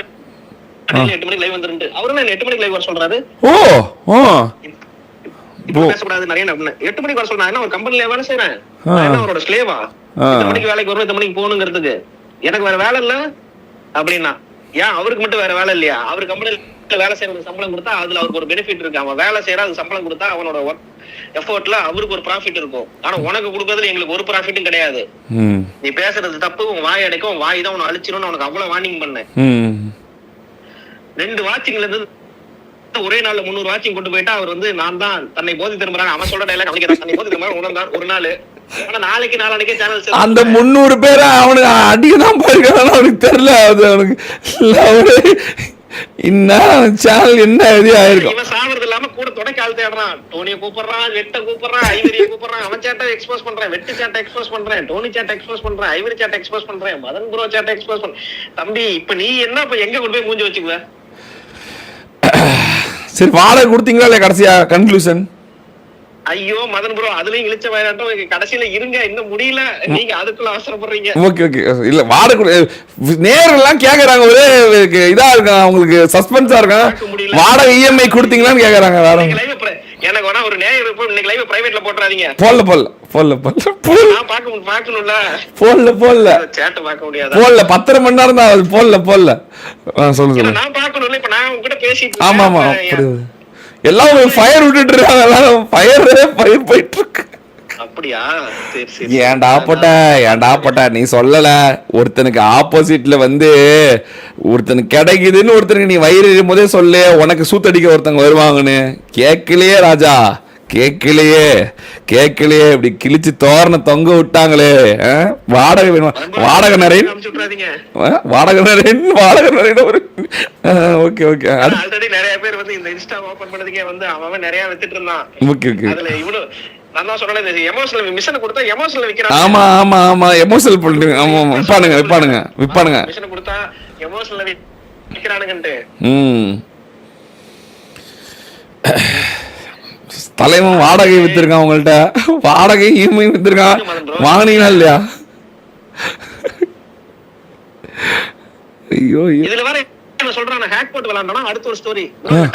8 மணிக்கு லைவ் வந்துருந்து. அவரு என்ன 8 மணிக்கு லைவ் வர சொல்றாரு? இப்போ பேசக்கூடாது நிறைய. 8 மணிக்கு வர சொல்றேன், என்ன ஒரு கம்பெனில வேலை செய்யறேன், என்ன அவரோட ஸ்லேவா? 8 மணிக்கு வேலைக்கு வரணும், 8 மணிக்கு போகணுங்கிறதுக்கு எனக்கு வேற வேலை இல்ல அப்படின்னா? ஏன் அவருக்கு மட்டும் வேற வேலை இல்லையா? அவர் கம்பெனில வேலை செய்யறது சம்பளம் கொடுத்தா அதுல அவருக்கு ஒரு பெனிஃபிட் இருக்கு. அவன் வேலை செய்யற அது சம்பளம் கொடுத்தா அவனோட ஒர்க் எஃபோர்ட்ல அவருக்கு ஒரு ப்ராஃபிட் இருக்கும். ஆனா உனக்கு கொடுக்கறதுல எங்களுக்கு ஒரு ப்ராஃபிட்டும் கிடையாது. நீ பேசுறது தப்பு, உன் வாய் அடைக்கும், வாய் தான் உன்னை அழிச்சிரும்னு உனக்கு அவ்வளவு வார்னிங் பண்ணேன். 2 வாட்சிங்ல இருந்து ஒரே நாள்ல 300 வாட்சிங் கொண்டு போயிட்டா அவர் வந்து நான் தான் தன்னை போதி திரும்புறாங்க. அவன் சொல்ற டைலாக் அவனுக்கு தன்னை போதி திரும்ப உணர்ந்தான் ஒரு நாள். ஆனா நாளைக்கு நாளைக்கே சேனல் அந்த 300 பேரை அவனுக்கு அடிக்கதான் போயிருக்கான்னு அவனுக்கு தெரியல. அது அவனுக்கு சேனல் என்ன இது ஆயிருக்கும். இவன் சாவறது இல்லாம கூட தொடக்க ஆள் தேடுறான். டோனியை கூப்பிடுறான், வெட்ட கூப்பிடுறான், ஐவரியை கூப்பிடுறான், அவன் சேட்டை எக்ஸ்போஸ் பண்றேன், வெட்டு சேட்டை எக்ஸ்போஸ் பண்றேன், டோனி சேட்டை எக்ஸ்போஸ் பண்றேன், ஐவரி சேட்டை எக்ஸ்போஸ் பண்றேன், மதன் ப்ரோ சேட்டை எக்ஸ்போஸ் பண்றேன். தம்பி இப்ப நீ என்ன இப்ப எங்க கொண்டு போய் மூஞ்சி வச்சுக்குவ? சரி வாடகை கொடுத்தீங்களா இல்ல கடைசியா கன்க்ளூஷன்? ஐயோ மதன் ப்ரோ அதுலயும் இழிச்ச வயலாட்டம் கடைசியில இருங்க, இன்னும் முடியல, நீங்க அதுக்குள்ள அவசரப்படுறீங்க. ஓகே இல்ல வாடகை நேரெல்லாம் கேக்குறாங்க, ஒரே இதா இருக்கான் அவங்களுக்கு, சஸ்பென்ஸா இருக்கான். வாடகை இஎம்ஐ கொடுத்தீங்களான்னு கேக்குறாங்க. வேற எனக்கு வேணா ஒரு நேரம் இருக்கும், இன்னைக்கு லைவ் பிரைவேட்ல போட்டுறாதீங்க. போடல பாக்கணும்ல, போடல சேட்ட பார்க்க முடியாது, போடல 10 மணி நேரம் தான் போடல சொல்லுங்க. நான் பாக்கணும்ல, இப்ப நான் உங்ககிட்ட பேசிட்டு. ஆமா எல்லாம் ஃபயர் விட்டுட்டு இருக்காங்க, எல்லாரும் ஃபயர் போயிட்டு இருக்கு. அப்ப அப்படியா? சரி சரி. ஏன்டா போட்ட நீ சொல்லல. ஒருத்தனுக்கு ஆப்போசிட்ல வந்து ஒருத்தனுக்கு கிடைக்குதுன்னு ஒருத்தனுக்கு நீ வயிறு எரியும் போதே சொல்லு, உனக்கு சூத்தடிக்க ஒருத்தங்க வருவாங்கன்னு. கேட்கலையே ராஜா, கேட்கலையே. இப்படி கிழிச்சு தோரண தொங்க விட்டாங்களே. வாடகை வேணும், வாடகை நிறைய ஒரு. Okay okay. ஆல்ரெடி நிறைய பேர் வந்து இந்த இன்ஸ்டா ஓபன் பண்ணதுக்கே வந்து அவன் நிறைய வித்துட்டு இருந்தான். Okay okay. அதுல இவ்வளவு நான் தான் சொன்னேன், எமோஷனல் மிஷன் கொடுத்தா எமோஷனல் விக்கிறான். ஆமா எமோஷனல் பண்ணுங்க. ஆமா விப்பானுங்க மிஷன் கொடுத்தா எமோஷனல் விக்கிறானுங்கன்ட்டு. தலைவன் வாடகை வித்திருக்கான் உங்கள்ட்ட, வாடகை இஎம்ஐ வித்திருக்கான். வாங்கினீங்களா இல்லையா? ஐயோ, இதுல வர சொல்றான் ஹேக் போட்டு விளையாண்டானா அடுத்த ஒரு ஸ்டோரி.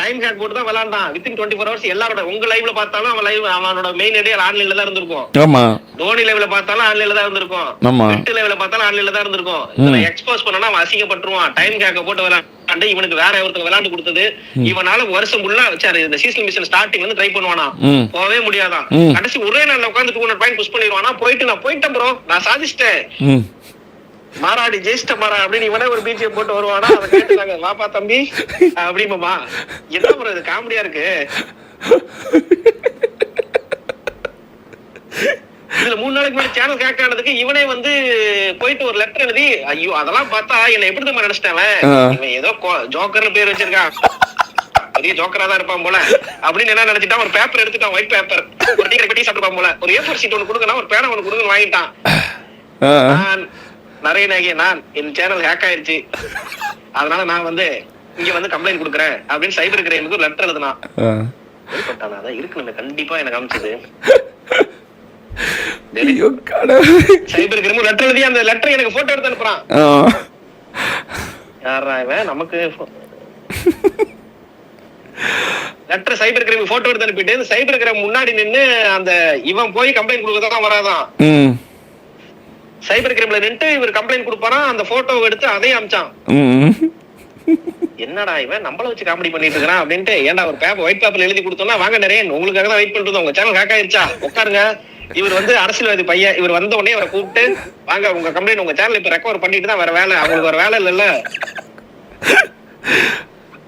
டைம் ஹேக் போட்டு தான் விளையாண்டான். வித்தின் 24 hours எல்லாரோட உங்க லைவ்ல பார்த்தாலும் அவன் லைவ் அவனோட மெயின் ஐடியா ஆன்லைன்ல தான் இருந்திருக்கும். ஆமா. தோனி லைவ்ல பார்த்தாலும் ஆன்லைன்ல தான் இருந்திருக்கும். ஆமா. நெட் லைவ்ல பார்த்தாலும் ஆன்லைன்ல தான் இருந்திருக்கும். இதுல எக்ஸ்போஸ் பண்ணனா அவன் அசிங்கப்பட்டுருவான். டைம் ஹேக் போட்டு விளையாண்டு இவனுக்கு வேற ஒருத்தர் விளையாண்டு கொடுத்தது. இவனால வருஷம் ஃபுல்லா வச்சாரு. இந்த சீசன் மிஷன் ஸ்டார்டிங் வந்து ட்ரை பண்ணுவானா, போவே முடியாதான். கடைசி ஒரே நாள்ல உட்கார்ந்து 200 பாயிண்ட் புஷ் பண்ணிடுவானா. நான் போயிட்டேன் ப்ரோ, நான் சாதிச்சிட்டேன், மாறாடி ஜெயிச்சிட்ட மாறா அப்படின்னு இவனே ஒரு பிஜிஎம் போட்டு வருவானா. அதை கேட்டுனாங்க, வாப்பா தம்பி அப்படிமாமா. என்ன ப்ரோ இது காமெடியா இருக்கு. இதுல 3 நாளைக்கு முன்னாடி சேனல் ஹேக் ஆனதுக்கு இவனே வந்து போயிட்டு ஒரு லெட்டர் எழுதி, ஐயோ அதெல்லாம் பார்த்தா என்ன எப்படி தான் நினைச்சிட்டேன், இவன் ஏதோ ஜோக்கர்னு பேர் வச்சிருக்கான், பெரிய ஜோக்கரா தான் இருப்பான் போல அப்படின்னு என்ன நினைச்சிட்டான். ஒரு பேப்பர் எடுத்துட்டான், ஒயிட் பேப்பர், ஒரு டீ கட்டி சாப்பிட்டுப்பான் போல. ஒரு A4 ஷீட் ஒன்று கொடுக்கணும், ஒரு பேனா ஒன்று கொடுக்கணும் வாங்கிட்டான். நிறைய நான் என் சேனல் ஹேக் ஆயிருச்சு, அதனால நான் வந்து இங்க வந்து கம்ப்ளைண்ட் கொடுக்குறேன் அப்படின்னு சைபர் கிரைமுக்கு ஒரு லெட்டர் எழுதுனா. அதான் இருக்கு கண்டிப்பா எனக்கு அனுப்பிச்சது. சைபர் கிரைம் லெட்டர் எழுதி அந்த லெட்டர் எனக்கு போட்டோ எடுத்து அனுப்புறான். யாரா இவன் நமக்கு லெட்டர் சைபர் கிரைம் போட்டோ எடுத்து அனுப்பிட்டு சைபர் கிரைம் முன்னாடி நின்னு அந்த இவன் போய் கம்ப்ளைண்ட் கொடுக்கறதான் வராதான். சைபர் கிரைம்ல நின்று இவர் கம்ப்ளைண்ட் கொடுப்பாராம். அந்த போட்டோ எடுத்து அதையும் அமிச்சான். என்னடா இவன் நம்மள வச்சு காமெடி பண்ணிட்டு இருக்கான் அப்படின்ட்டு, ஏன்டா ஒரு பேப்பர் ஒயிட் பேப்பர்ல எழுதி கொடுத்தோம்னா, வாங்க நிறைய உங்களுக்காக தான் வெயிட் பண்ணிட்டு உங்க சேனல் ஹேக் ஆயிருச்சா உட்காருங்க. இவர் வந்து அரசியல்வாதி பையன். இவர் வந்த உடனே அவரை கூப்பிட்டு, வாங்க உங்க கம்ப்ளைண்ட் உங்க சேனல் இப்ப ரெக்கவர் பண்ணிட்டு தான் வேற வேலை, அவங்களுக்கு ஒரு வேலை இல்லைல்ல,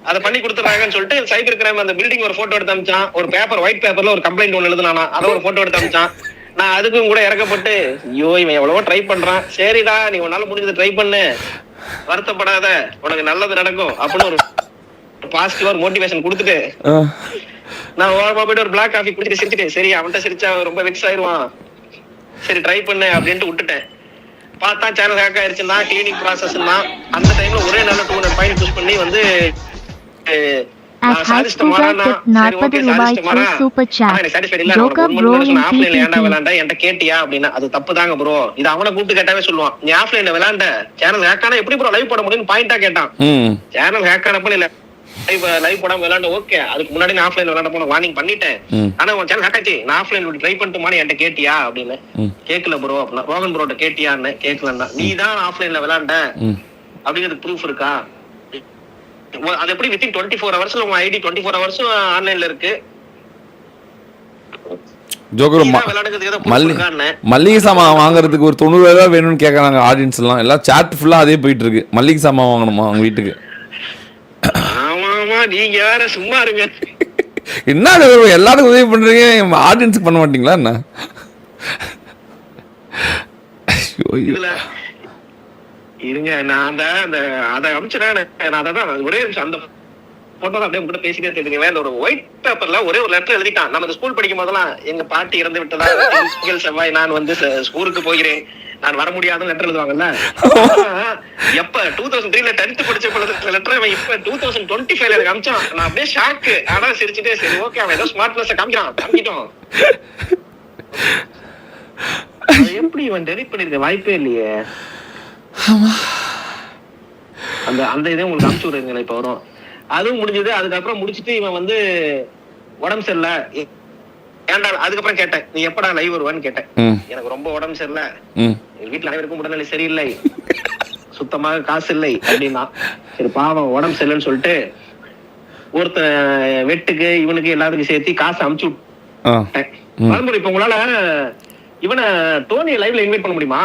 அதை பண்ணி கொடுத்துறாங்கன்னு சொல்லிட்டு சைபர் கிரைம் அந்த பில்டிங் ஒரு போட்டோ எடுத்து அமிச்சான். ஒரு பேப்பர் ஒயிட் பேப்பர்ல ஒரு கம்ப்ளைண்ட் ஒண்ணு எழுதுனானா, அதை ஒரு போட்டோ எடுத்து அமிச்சான். நான் அதுக்கும் கூட இறக்கப்பட்டு, ஐயோ இவன் எவ்வளவோ ட்ரை பண்றான், சரிடா நீ உன்னால முடிஞ்சது ட்ரை பண்ணு, வருத்தப்படாத, உனக்கு நல்லது நடக்கும் அப்படின்னு ஒரு பாசிட்டிவா ஒரு மோட்டிவேஷன் கொடுத்துட்டு நான் ஓரமா போயிட்டு ஒரு பிளாக் காஃபி குடிச்சிட்டு சிரிச்சிட்டேன். சரி அவன்கிட்ட சிரிச்சா ரொம்ப வெக்ஸ் ஆயிடுவான், சரி ட்ரை பண்ணு அப்படின்ட்டு விட்டுட்டேன். பார்த்தா சேனல் ஹேக் ஆயிருச்சுன்னா கிளீனிங் ப்ராசஸ்னா அந்த டைம்ல ஒரே நாள்ல 200 பாயிண்ட் புஷ் பண்ணி வந்து கேட்டியா அப்படின்னா அது தப்புதாங்க ப்ரோ. இது அவனை கூப்பிட்டு கேட்டாவே சொல்லுவான், நீ ஆஃப்லைன்ல விளையாண்ட சேனல் ஹேக் ஆனா எப்படி ப்ரோ லைவ் போட முடியும்னு பாயிண்டா கேட்டான். சேனல் ஹேக் ஆனப்ப இல்ல லைவ் போடாம விளையாண்ட, ஓகே அதுக்கு முன்னாடி நான் ஆஃப்லைன்ல விளையாட போன வார்னிங் பண்ணிட்டேன், ஆனா உன் சேனல் ஹேக் ஆச்சு, நான் ஆஃப்லைன்ல ட்ரை பண்ணிட்டுமான்னு என்கிட்ட கேட்டியா அப்படின்னு. கேட்கல ப்ரோ அப்படின்னா. ரோகன் ப்ரோட்ட கேட்டியான்னு. கேட்கலன்னா. நீ தான் ஆஃப்லைன்ல விளையாண்ட அப்படிங்கிறது ப்ரூஃப் இருக்கா? அது எப்படி வித்தின் 24 ஹவர்ஸ்ல உங்க ஐடி 24 ஹவர்ஸும் ஆன்லைன்ல இருக்கு. மல்லிகை சாமான் வாங்குறதுக்கு ஒரு 90 ரூபாய் வேணும்னு கேக்குறாங்க ஆடியன்ஸ் எல்லாம். எல்லாம் சாட் ஃபுல்லா அதே போயிட்டு இருக்கு. மல்லிகை சாமான் வாங்கணுமா அவங்க வீட்டுக்கு? ஆமா நீங்க வேற சும்மா இருங்க. என்ன எல்லாத்துக்கும் உதவி பண்றீங்க, ஆடியன்ஸுக்கு பண்ண மாட்டீங்களா என்ன? இருங்க நான் அதை அமிச்சுறேன். நான் அதான் ஒரே அந்த போட்டோ அப்படியே கூட பேசிட்டே தெரியுங்க. ஒரு ஒயிட் பேப்பர்ல ஒரே ஒரு லெட்டர் எழுதிட்டான். நம்ம ஸ்கூல் படிக்கும் போதெல்லாம் எங்க பாட்டி இறந்து விட்டதா, செவ்வாய் நான் வந்து ஸ்கூலுக்கு போகிறேன், நான் வர முடியாதுன்னு லெட்டர் எழுதுவாங்கல்ல. எப்ப 2003ல 10th படிச்ச பொழுது லெட்டர் இப்ப 2025ல எனக்கு அமிச்சான். நான் அப்படியே ஷாக்கு. ஆனா சிரிச்சுட்டே சரி ஓகே அவன் ஏதோ ஸ்மார்ட்னஸ் காமிக்கிட்டோம். எப்படி இவன் டெலிட் பண்ணிருக்க வாய்ப்பே இல்லையே. அந்த இதே உங்களுக்கு அனுப்பிச்சு விடுறீங்களா இப்ப வரும். அதுவும் முடிஞ்சது. அதுக்கப்புறம் முடிச்சுட்டு இவன் வந்து உடம்பு சரியில்லை ஏன்டா. அதுக்கப்புறம் கேட்டேன், நீ எப்படா லைவ் வருவான்னு கேட்டேன். எனக்கு ரொம்ப உடம்பு சரியில்லை, எங்க வீட்டுல அனைவருக்கும் உடல்நிலை சரியில்லை, சுத்தமாக காசு இல்லை அப்படின்னா. சரி பாவம் உடம்பு சரியில்லைன்னு சொல்லிட்டு ஒருத்த வெட்டுக்கு இவனுக்கு எல்லாத்துக்கும் சேர்த்து காசு அனுப்பிச்சு விட்டேன். இப்ப உங்களால இவனை டோனியை லைவ்ல இன்வைட் பண்ண முடியுமா?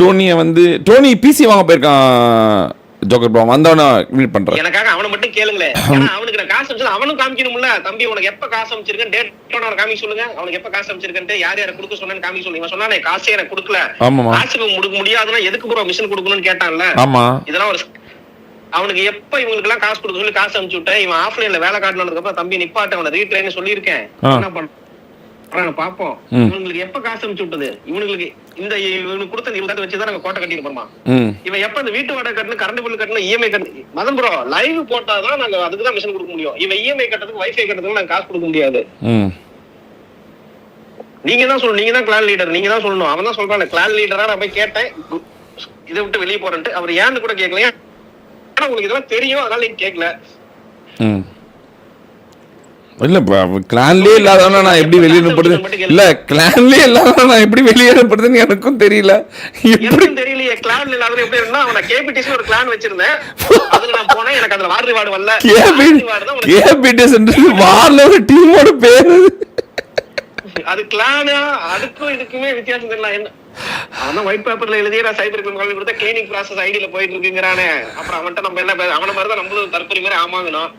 டோனியை வந்து டோனி பிசி வாங்க போயிருக்கான் ஜோக்கர் ப்ரோ, வந்தவன மீட் பண்றேன். எனக்காக அவனை மட்டும் கேளுங்களேன். ஏன்னா அவனுக்கு நான் காசு அனுப்பிச்சு அவனும் காமிக்கணும்ல. தம்பி உனக்கு எப்ப காசு அனுப்பிச்சிருக்கேன் டேட் அவனை காமிக்க சொல்லுங்க. அவனுக்கு எப்ப காசு அனுப்பிச்சிருக்கேன், யார் யாரை கொடுக்க சொன்னேன்னு காமிக்க சொல்லுங்க. இவன் சொன்னானே காசே எனக்கு கொடுக்கல, காசு கொடுக்க முடியாதுன்னா எதுக்கு ப்ரோ மிஷின் கொடுக்கணும்னு கேட்டான்ல. ஆமா, இதெல்லாம் ஒரு அவனுக்கு எப்ப இவங்களுக்கு எல்லாம் காசு கொடுக்க சொல்லி காசு அனுப்பிச்சு விட்டேன். இவன் ஆஃப்லைன்ல வேலை காட்டினதுக்கு அப்புறம் தம்பி நிப்பாட்ட அவனை ரீட்ரைன் சொல்லியிருக்கேன். என்ன பண்ண பாப்போம். இவங்களுக்கு எப்ப காசு அனுப்பிச்சு விட்டது, இவங்களுக்கு இந்த இவனுக்கு கொடுத்த இவங்க வச்சுதான் நாங்க கோட்டை கட்டிட்டு போறோமா. இவன் எப்ப இந்த வீட்டு வாடகை கட்டணும், கரண்ட் பில் கட்டணும், இஎம்ஐ கட்டணும். மதன் ப்ரோ லைவ் போட்டாதான் நாங்க அதுக்குதான் மிஷின் கொடுக்க முடியும். இவன் இஎம்ஐ கட்டறதுக்கு வைஃபை கட்டறதுக்கு நாங்க காசு கொடுக்க முடியாது. நீங்க தான் சொல்லணும், நீங்க தான் கிளான் லீடர், நீங்க தான் சொல்லணும். அவன் தான் சொல்றான் கிளான் லீடரா. நான் போய் கேட்டேன் இதை விட்டு வெளியே போறேன்ட்டு. அவர் ஏன்னு கூட கேட்கல. ஆனா உங்களுக்கு இதெல்லாம் தெரியும், அதனால நீங்க கேட்கல. இல்ல கிளான்லயே இல்லாதவனா நான் எப்படி வெளியேறப்படுது, இல்ல கிளான்லயே இல்லாதவனா நான் எப்படி வெளியேறப்படுதுன்னு எனக்கும் தெரியல. எப்படி தெரியலையே கிளான்ல இல்லாதவன் எப்படி இருந்தா. அவன கேபிடிஸ் ஒரு கிளான் வச்சிருந்தேன், அதுல நான் போனேன். எனக்கு அதுல வார் ரிவார்டு வரல. கேபிடிஸ் வார்ல ஒரு டீமோட பேரு அது கிளானா. அதுக்கும் இதுக்குமே வித்தியாசம் தெரியல. என்ன அவன் ஒயிட் பேப்பர்ல எழுதிய சைபர் கிரைம் கொடுத்த கிளீனிங் ப்ராசஸ் ஐடியில போயிட்டு இருக்குங்கிறானே. அப்புறம் அவன்கிட்ட நம்ம என்ன அவன மாதிரிதான் நம்மளும் தற்கொலை மாதிரி ஆமாங்கணும்.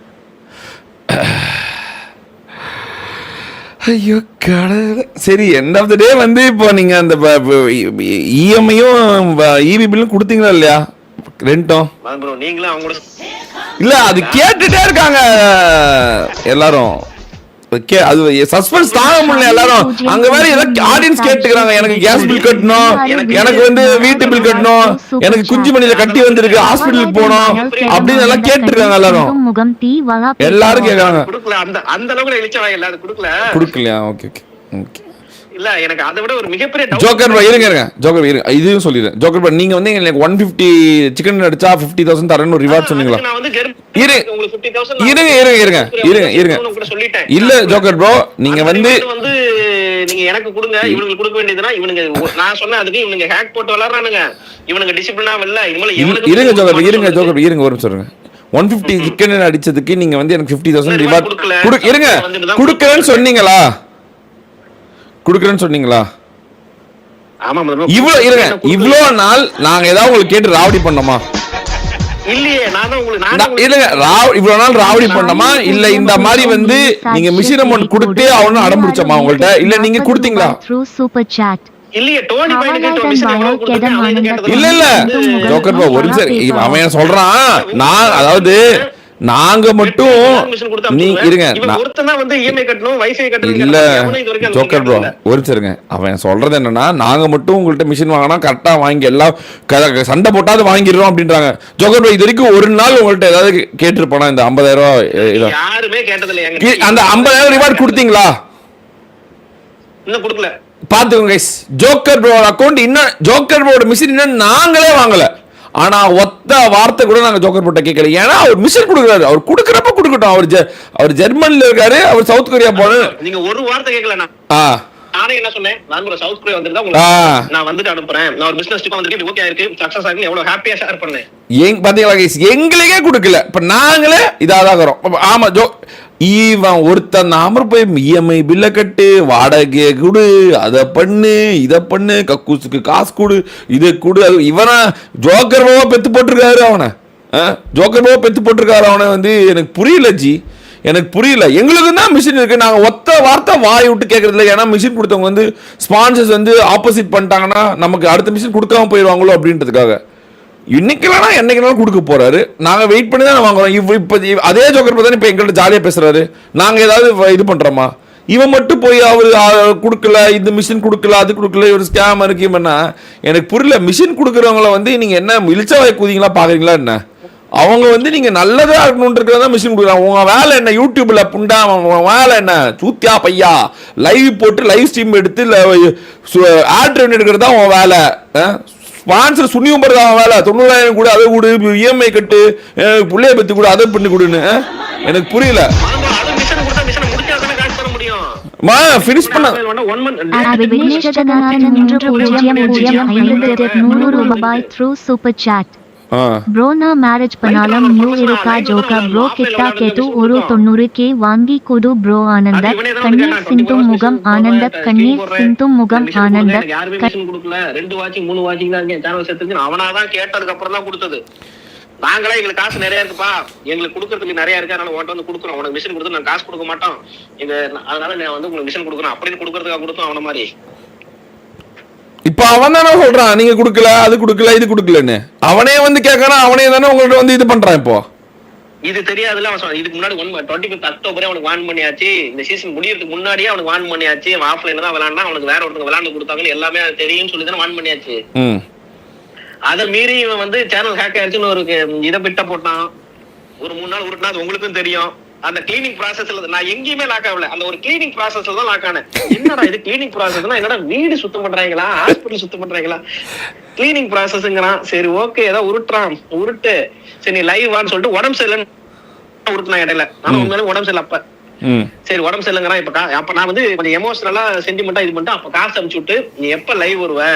ஐயோ கடவுளே. சரி, எண்ட் ஆஃப் த டே வந்து இப்போ நீங்க அந்த இஎம்ஐயும் இபி பில்லும் கொடுத்தீங்களா இல்லையா, ரெண்டும்? நீங்களும் அவங்க இல்ல அது கேட்டுட்டே இருக்காங்க எல்லாரும். அது சஸ்பென்ஸ் தாங்க முடியல எல்லாரும். அங்க வேற ஏதோ ஆடியன்ஸ் கேட்டுக்கிறாங்க, எனக்கு கேஸ் பில் கட்டணும், எனக்கு வந்து வீட்டு பில் கட்டணும், எனக்கு குஞ்சு மணியில கட்டி வந்திருக்கு, ஹாஸ்பிட்டலுக்கு போகணும் அப்படின்னு எல்லாம் கேட்டுருக்காங்க எல்லாரும். எல்லாரும் கேக்குறாங்க. அந்த அளவுக்கு இழிச்சவா எல்லாரும் கொடுக்கலையா? Okay okay okay. இல்ல எனக்கு அதை விட ஒரு மிகப்பெரிய ஜோக்கர் ப்ரோ இருங்க ஜோக்கர் இருங்க, இதையும் சொல்லிடுறேன். ஜோக்கர் ப்ரோ நீங்க வந்து எனக்கு 150 சிக்கன் அடிச்சா 50,000 தரேன்னு ஒரு ரிவார்ட் சொன்னீங்களா? இருங்க இல்ல ஜோக்கர் ப்ரோ நீங்க வந்து நீங்க எனக்கு கொடுங்க, இவங்களுக்கு கொடுக்க வேண்டியதுனா இவனுங்க நான் சொன்ன அதுக்கு இவனுங்க ஹேக் போட்டு விளையாடுறானுங்க. இவனுங்க டிசிப்ளினா இல்ல. இருங்க ஜோக்கர் இருங்க ஒரு நிமிஷம். 150 சிக்கன் அடிச்சதுக்கு நீங்க வந்து எனக்கு 50,000 ரிவார்ட் இருங்க கொடுக்கறேன்னு சொன்னீங்களா? குடுக்குறேன்னு சொன்னீங்களா? இவ்வளோ நாள் நாங்க ஏதாவது உங்களுக்கு கேட்டு ராவடி பண்ணோமா? இல்லையே. இவ்வளவு நாள் ராவடி பண்ணோமா? இல்ல இந்த மாதிரி வந்து நீங்க மிஷின் அமௌண்ட் கொடுத்து அவனும் அடம் பிடிச்சோமா உங்கள்ட்ட? இல்ல நீங்க கொடுத்தீங்களா? இல்ல இல்ல ஜோக்கர் ப்ரோ ஒரு நிமிஷம், அவன் சொல்றான் நான் அதாவது நாங்க மட்டும் இருங்க இல்ல ஜோக்கர் ப்ரோ ஒரு சரிங்க. அவன் சொல்றது என்னன்னா நாங்க மட்டும் உங்கள்ட்ட மிஷின் வாங்கினா கரெக்டா வாங்கி எல்லாம் சண்டை போட்டாது வாங்கிடுறோம் அப்படின்றாங்க. ஜோக்கர் ப்ரோ இது வரைக்கும் ஒரு நாள் உங்கள்ட்ட ஏதாவது கேட்டிருப்பானா இந்த 50,000? அந்த 50,000 ரிவார்ட் கொடுத்தீங்களா? இன்னும் கொடுக்கல. பாத்துக்கோங்க ஜோக்கர் ப்ரோ அக்கௌண்ட் இன்னும் ஜோக்கர் ப்ரோட மிஷின் இன்னும் நாங்களே வாங்கல. ஆனா ஒத்த வார்த்தை கூட நாங்க ஜோக்கர் போட்ட கேட்கல. ஏன்னா அவர் மிஷன் கொடுக்குறாரு, அவர் கொடுக்கறப்ப கொடுக்கட்டும். அவர் ஜெர்மனில இருக்காரு, அவர் சவுத் கொரியா போன. நீங்க ஒரு வார்த்தை கேட்கல. நானே என்ன சொன்னேன், நான் சவுத் கொரியா வந்திருந்தா நான் வந்துட்டு அனுப்புறேன், நான் ஒரு பிசினஸ் வந்துட்டு ஓகே ஆயிருக்கு, சக்சஸ் ஆயிருக்கு, எவ்வளவு ஹாப்பியா ஷேர் பண்ணேன். பாத்தீங்களா எங்களுக்கே கொடுக்கல, இப்ப நாங்களே இதாதான். ஆமா இவன் ஒருத்தன் நாம போய் இஎம்ஐ பில்ல கட்டு, வாடகை கொடு, அதை பண்ணு, இதை பண்ணு, கக்கூசுக்கு காசு கொடு, இதை கொடு. இவனா ஜோக்கர் பாவா பெத்து போட்டிருக்காரு அவனை. ஜோக்கர் பாவா பெத்து போட்டிருக்காரு அவனை. வந்து எனக்கு புரியல ஜி, எனக்கு புரியல. எங்களுக்கு தான் மிஷின் இருக்கு, நாங்க ஒத்த வார்த்தை வாய் விட்டு கேட்கறது இல்லை. ஏன்னா மிஷின் கொடுத்தவங்க வந்து ஸ்பான்சர்ஸ் வந்து ஆப்போசிட் பண்ணிட்டாங்கன்னா நமக்கு அடுத்த மிஷின் கொடுக்காம போயிடுவாங்களோ அப்படின்றதுக்காக இன்னைக்குலாம் என்னைக்குனாலும் கொடுக்க போறாரு. நாங்க வெயிட் பண்ணி தான் வாங்குறோம். இப்ப அதே ஜோக்கர் தான் இப்ப எங்கள்கிட்ட ஜாலியா பேசுறாரு. நாங்க ஏதாவது இது பண்றோமா? இவன் மட்டும் போய் அவரு கொடுக்கல, இந்த மிஷின் கொடுக்கல, அது கொடுக்கல, ஒரு ஸ்கேம் இருக்குன்னா எனக்கு புரியல. மிஷின் கொடுக்குறவங்கள வந்து நீங்க என்ன இழிச்சவாய் கூதிங்களா பாக்குறீங்களா என்ன? அவங்க வந்து நீங்க நல்லதா இருக்கணும்ன்றதுக்காக தான் மிஷின் கொடுக்குறாங்க. உங்க வேலை என்ன? யூடியூப்ல புண்டா வேலை என்ன? சூத்தியா பையா லைவ் போட்டு லைவ் ஸ்ட்ரீம் எடுத்து ஆட் ரெவன்யூ எடுக்கிறது தான் உன் வேலை. ஸ்பான்சர் சுனியும் படுறதா வேலை. 90,000 கூட அதை கொடு, இஎம்ஐ கட்டு, புள்ளைய பத்தி கூட அதை பண்ணி கொடுன்னு எனக்கு புரியல. ஃபினிஷ் பண்ண ப்ரோ நான் மேரேஜ் பண்ணாலும் நியூ இருக்கா ஜோக்கா ப்ரோ கிட்டா கேட்டு ஒரு 90K வாங்கி கொடு ப்ரோ ஆனந்த கண்ணீர் சிந்தும் முகம் ஆனந்த கண்ணீர் சிந்தும் முகம் ஆனந்த யாருமே மிஷின் கொடுக்கல 2 வாட்சிங் 3 வாட்சிங் தான் இருக்கேன் சேனல் செத்துக்கு அவனாதான் கேட்டதுக்கு அப்புறம் தான் கொடுத்தது நாங்களே எங்களுக்கு காசு நிறைய இருக்குப்பா எங்களுக்கு கொடுக்கறதுக்கு நிறைய இருக்கு அதனால உன்ட்ட வந்து கொடுக்குறோம் உனக்கு மிஷின் கொடுத்து நான் காசு கொடுக்க மாட்டோம் எங்க அதனால நான் வந்து உங்களுக்கு மிஷின் கொடுக்குறேன் அப்படின்னு கொடுக்கறதுக்காக கொடுத்தோம் அவன மாதிரி இப்ப அவன் தானே சொல்றான் நீங்க குடுக்கல அது குடுக்கல இது குடுக்கலன்னு அவனே வந்து கேட்கறான் அவனே தானே உங்கள்ட்ட வந்து இது பண்றான் இப்போ இது தெரியாதுல அவன் இதுக்கு முன்னாடி 25 அக்டோபரே அவனுக்கு வான் பண்ணியாச்சு இந்த சீசன் முடியறதுக்கு முன்னாடியே அவனுக்கு வான் பண்ணியாச்சு அவன் ஆஃப்லைன்ல தான் விளையாண்டா அவனுக்கு வேற ஒருத்தங்க விளையாண்டு கொடுத்தாங்கன்னு எல்லாமே தெரியும்னு சொல்லி தானே வான் பண்ணியாச்சு அதை மீறி இவன் வந்து சேனல் ஹேக் ஆயிடுச்சுன்னு ஒரு இதை பிட்ட போட்டான் ஒரு 3 நாள் உருட்டினா அது உங்களுக்கும் தெரியும் அந்த கிளீனிங் ப்ராசஸ்ல நான் எங்கேயுமே லாக் ஆகல அந்த ஒரு கிளீனிங் ப்ராசஸ்ல தான் லாக் ஆனேன் என்னடா இது கிளீனிங் ப்ராசஸ்னா என்னடா வீடு சுத்தம் பண்றாங்களா ஹாஸ்பிட்டல் சுத்தம் பண்றாங்களா கிளீனிங் ப்ராசஸ்ங்கிறான் சரி ஓகே ஏதோ உருட்டுறான் உருட்டு சரி நீ லைவ் வான்னு சொல்லிட்டு உடம்பு சரியில்லைன்னு உருட்டுனா இடையில ஆனா உண்மையில உடம்பு சரியில்லை அப்ப சரி உடம்பு சரியில்லைங்கிறான் இப்ப அப்ப நான் வந்து கொஞ்சம் எமோஷனலா சென்டிமெண்டா இது பண்ணிட்டு அப்ப காசு அனுப்பிச்சு விட்டு நீ எப்ப லைவ் வருவ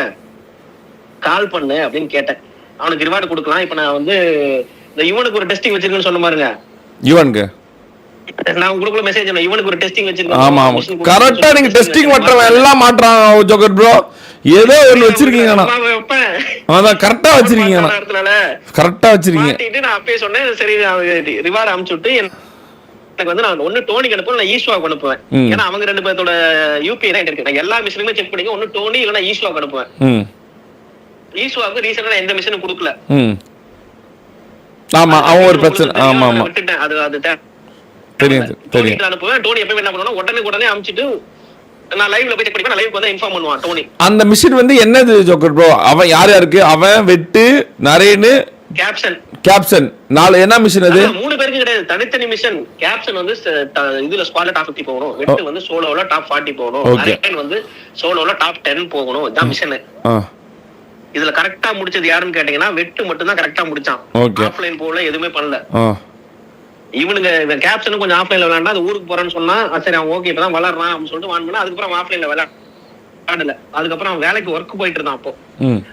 கால் பண்ணு அப்படின்னு கேட்டேன் அவனுக்கு ரிவார்டு கொடுக்கலாம் இப்ப நான் வந்து இந்த இவனுக்கு ஒரு டெஸ்டிங் வச்சிருக்கேன்னு சொன்ன பாருங்க இவனுக்கு நான் உங்களுக்கு மெசேஜ் பண்ணேன் இவனுக்கு ஒரு டெஸ்டிங் வச்சிருக்கேன் ஆமா ஆமா கரெக்ட்டா நீங்க டெஸ்டிங் பண்றவன் எல்லாம் மாட்றான் ஜோக்கர் ப்ரோ ஏதோ ஒன்னு வச்சிருக்கீங்க அதான் கரெக்ட்டா வச்சிருக்கீங்க கரெக்ட்டா வச்சிருக்கீங்க நான் அப்பவே சொன்னேன் சரி ரிவார்டு அனுப்பிச்சு விட்டு எனக்கு வந்து நான் ஒன்னு டோனிக்கு அனுப்புவேன் நான் ஈஸ்வாக்கு அனுப்புவேன் ஏன்னா அவங்க 2 பேரோட யூபிஐ தான் இருக்கு நான் எல்லா மிஷினுமே செக் பண்ணிக்க ஒன்னு டோனி இல்லைன்னா ஈஸ்வாக்கு அனுப்புவேன் ஈஸ்வாக்கு ரீசெண்டா எந்த மிஷினும் கொடுக்கல ஆமா அவன் ஒரு பிரச்சனை ஆமா ஆமா விட்டுட்டேன் அது தெரியும் தெரியும் அனுப்புவேன் டோனி எப்பவும் என்ன பண்ணுவானா உடனே அனுப்பிச்சிட்டு நான் லைவ்ல போய் செக் பண்ணிப்பேன் லைவ்க்கு வந்து இன்ஃபார்ம் பண்ணுவான் டோனி அந்த மிஷின் வந்து என்னது ஜோக்கர் ப்ரோ அவன் யார் யாருக்கு அவன் வெட்டு நரேனு கேப்சன் நாலு என்ன மிஷின் அது 3 பேருக்கு கிடையாது தனித்தனி மிஷன் கேப்சன் வந்து இதுல ஸ்குவாட்ல டாப் 50 போகணும் வெட்டு வந்து சோலோல டாப் 40 போகணும் நரேன் வந்து சோலோல டாப் 10 போகணும் இதான் மிஷன் இதுல கரெக்டா முடிச்சது யாருன்னு கேட்டீங்கன்னா வெட்டு மட்டும் தான் கரெக்டா முடிச்சான் ஆஃப்லைன் போல எதுவுமே பண்ணல இவனுங்க கேப்சனும் கொஞ்சம் ஆஃப்லைன்ல விளையாண்டா அது ஊருக்கு போறேன்னு சொன்னா சரி அவன் ஓகே இப்பதான் வளர்றான் அப்படின்னு சொல்லிட்டு வான் பண்ணா அதுக்கப்புறம் ஆஃப்லைன்ல விளையாடல அதுக்கப்புறம் அவன் வேலைக்கு ஒர்க் போயிட்டு இருந்தான் அப்போ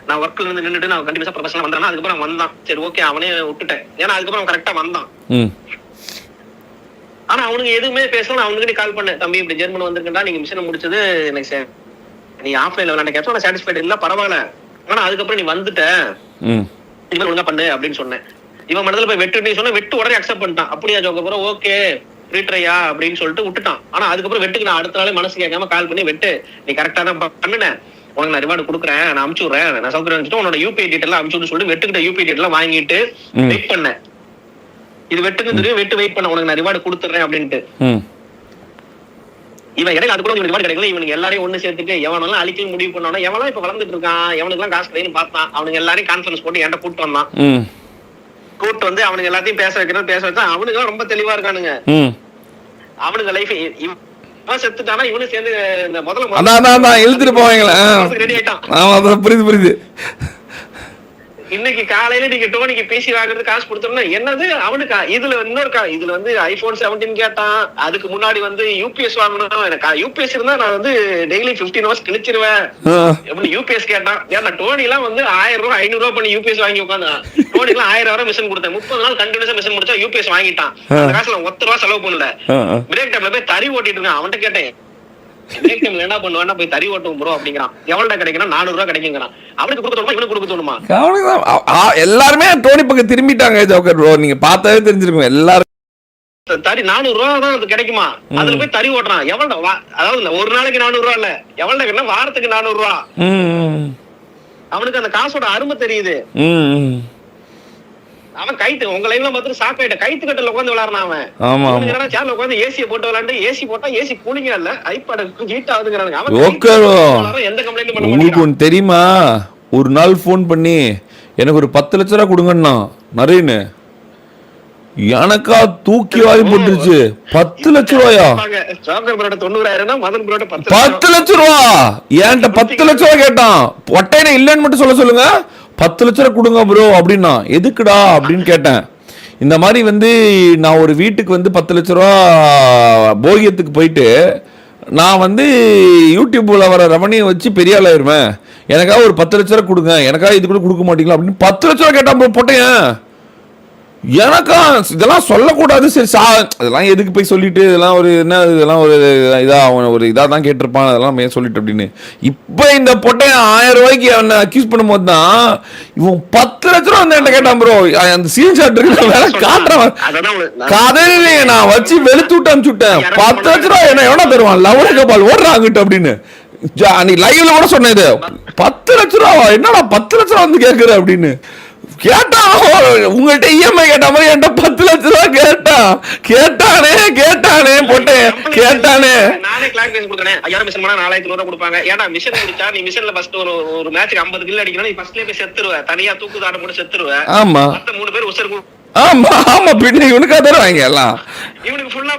நான் ஒர்க்ல இருந்து நின்றுட்டு நான் கண்டிப்பா ப்ரொஃபஷனலா வந்தானா அதுக்கப்புறம் வந்தான் சரி ஓகே அவனே விட்டுட்டேன் ஏன்னா அதுக்கப்புறம் கரெக்டா வந்தான் ஆனா அவனுக்கு எதுவுமே பேசணும் அவனுக்கு கால் பண்ணேன் தம்பி இப்படி ஜெர்மன் வந்திருக்கா நீங்க மிஷினை முடிச்சது எனக்கு நீ ஆஃப்லைன்ல விளையாண்ட கேப்சன் நான் சாட்டிஸ்ஃபைட் இல்ல பரவாயில்ல ஆனா அதுக்கப்புறம் நீ வந்துட்ட இனிமேல் ஒழுங்கா பண்ணு அப்படின்னு சொன்னேன் இவன் மனதில் போய் வெட்டு நீ சொன்ன வெட்டு உடனே அக்செப்ட் பண்ணிட்டான் அப்படியா ஜோக்கப்புறம் ஓகே ரீட்ரையா அப்படின்னு சொல்லிட்டு விட்டுட்டான் ஆனா அதுக்கப்புறம் வெட்டுக்கு நான் அடுத்த நாளே மனசு கேட்காம கால் பண்ணி வெட்டு நீ கரெக்டா தான் பண்ணுனேன் உனக்கு நான் ரிவார்டு கொடுக்குறேன் நான் அனுப்பிச்சு விடுறேன் நான் சௌகரியம் வச்சுட்டு உன்னோட யூபிஐ டீட்டெயில் அனுப்பிச்சு விட்டு சொல்லிட்டு வெட்டுக்கிட்ட யூபிஐ டீட்டெயில் வாங்கிட்டு வெயிட் பண்ணேன் இது வெட்டுக்கு தெரியும் வெட்டு வெயிட் பண்ண உனக்கு நான் ரிவார்டு கொடுத்துறேன் அப்படின்ட்டு இவன் இடையில அது கூட ரிவார்டு கிடைக்கல இவனுக்கு எல்லாரையும் ஒண்ணு சேர்த்துட்டு எவனெல்லாம் அழிக்க முடிவு பண்ணானோ எவனெல்லாம் இப்ப வளர்ந்துட்டு இருக்கான் எவனுக்கு எல்லாம் காசு கிடையாது பார்த்தான் அவனுக்கு எல்லாரையும் கான்ஃபரன்ஸ் போட்டு என்கிட்ட கூப்பிட்டு வந்தான் கூப்பிட்டு வந்து அவனுக்கு எல்லாத்தையும் பேச வச்சா அவனுக்கு எல்லாம் ரொம்ப தெளிவா இருக்கானுங்க அவனுக்கு லைஃப் இவன் செத்துட்டானா இவனு சேர்ந்து இந்த முதல்ல இழுத்துட்டு போவாங்களா ரெடி ஆயிட்டான் புரியுது இன்னைக்கு காலையில நீங்க டோனிக்கு பேசி வாங்குறது காசு கொடுத்தோம்னா என்னது அவனுக்கு இதுல இன்னொரு இதுல வந்து ஐபோன் 17 கேட்டான் அதுக்கு முன்னாடி வந்து யூபிஎஸ் வாங்கணும் எனக்கு யூபிஎஸ் இருந்தா நான் வந்து டெய்லி 15 ஹவர்ஸ் கிழிச்சிருவேன் எப்படி யூபிஎஸ் கேட்டான் ஏன்னா டோனி எல்லாம் வந்து 1000 ரூபாய் 500 ரூபாய் பண்ணி யூபிஎஸ் வாங்கி உட்காந்து டோனி எல்லாம் 1000 ரூபாய் மிஷின் கொடுத்தேன் 30 நாள் கண்டினியூஸா மிஷின் முடிச்சா யூபிஎஸ் வாங்கிட்டான் அந்த காசுல 1 ரூபா செலவு பண்ணல பிரேக் டைம்ல போய் தறி ஓட்டிட்டு இருக்கான் அவன்கிட்ட கேட்டேன் என்ன பண்ணுவான்னா போய் தறி ஓட்டும் ப்ரோ அப்படிங்கிறான் எவ்வளவு கிடைக்குன்னா 400 ரூபாய் கிடைக்குங்கிறான் அவனுக்கு கொடுக்க தோணுமா இவனுக்கு கொடுக்க தோணுமா எல்லாருமே டோனி பக்கம் திரும்பிட்டாங்க ஜோக்கர் ப்ரோ நீங்க பார்த்தாவே தெரிஞ்சிருக்கும் எல்லாரும் தறி 400 ரூபாய் தான் அது கிடைக்குமா அதுல போய் தறி ஓட்டுறான் எவ்வளவு அதாவது ஒரு நாளைக்கு 400 ரூபாய் இல்ல எவ்வளவு வாரத்துக்கு 400 ரூபாய் அவனுக்கு அந்த காசோட அருமை தெரியுது அவன் கைத்து உங்க லைன்ல பார்த்து சாக்காயிட்ட கைத்து கட்டல உட்காந்து விளையாடுறான் அவன் சேர்ல உட்காந்து ஏசியை போட்டு விளையாண்டு ஏசி போட்டா ஏசி கூலிங்க இல்ல ஐபாட் ஹீட் ஆகுதுங்கிறாங்க அவன் எந்த கம்ப்ளைண்ட் பண்ண உங்களுக்கு ஒன்று தெரியுமா ஒரு நாள் ஃபோன் பண்ணி எனக்கு ஒரு 10 லட்ச ரூபா கொடுங்கண்ணா நரேன்னு எனக்கா தூக்கி வாங்கி போட்டுருச்சு 10 லட்ச ரூபாயா 10 லட்ச ரூபா ஏன்ட்ட 10 லட்ச ரூபா கேட்டான் ஒட்டையில இல்லைன்னு மட்டும் சொல்லுங்க 10 லட்ச ரூபா கொடுங்க ப்ரோ அப்படின்னா எதுக்குடா அப்படின்னு கேட்டேன் இந்த மாதிரி வந்து நான் ஒரு வீட்டுக்கு வந்து 10 லட்ச ரூபா போகியத்துக்கு போயிட்டு நான் வந்து யூடியூப்ல வர ரெவன்யூ வச்சு பெரிய ஆள் ஆயிருவேன், எனக்காக ஒரு 10 லட்ச ரூபா கொடுங்க, எனக்காக இது கூட கொடுக்க மாட்டீங்களா அப்படின்னு 10 லட்ச ரூபா கேட்டா போட்டேன். எனக்கா இதெல்லாம் சொல்லக்கூடாது, சரி அதெல்லாம் எதுக்கு போய் சொல்லிட்டு, இதெல்லாம் ஒரு என்ன, இதெல்லாம் ஒரு அவன் ஒரு இதாக தான் கேட்டிருப்பான், அதெல்லாம் சொல்லிட்டு அப்படின்னு. இப்போ இந்த பொட்டையன் 1000 ரூபாய்க்கு அவனை அக்யூஸ் பண்ணும்போது தான் இவன் 10 லட்ச ரூபா வந்து என்கிட்ட கேட்டான் ப்ரோ. அந்த சீன் ஷாட் இருக்கு, வேலை காட்டுறேன் கதையிலே நான் வச்சு வெளுத்து விட்டு அனுப்பிச்சுட்டேன். 10 லட்ச ரூபா என்ன எவனா தருவான், லவர கபால் ஓடுறாங்கிட்ட அப்படின்னு. நீ லைவ்ல கூட சொன்னேன் இது 10 லட்ச ரூபா, என்னடா 10 லட்ச ரூபா வந்து கேட்குற அப்படின்னு கேட்டா. உங்கள்கிட்ட இஎம்ஐ கேட்ட மாதிரி என்கிட்ட 10 லட்ச ரூபா கேட்டானே போட்டேன் கேட்டானே. நானே கிளாரிஃபிகேஷன் கொடுத்தேன், 5000 மிஷன் பண்ணா 4000 ரூபா கொடுப்பாங்க. ஏன்னா மிஷன் முடிச்சா நீ மிஷன்ல ஃபர்ஸ்ட் ஒரு மேட்ச்க்கு 50 கில் அடிக்கணும், நீ ஃபர்ஸ்ட்லயே போய் செத்துருவ, தனியா தூக்குதாட போட்டு செத்துருவ. ஆமா மத்த 3 பேர் உசர். ஆமா ஆமா பின்ன இவனுக்கா தருவாங்க எல்லாம், இவனுக்கு ஃபுல்லா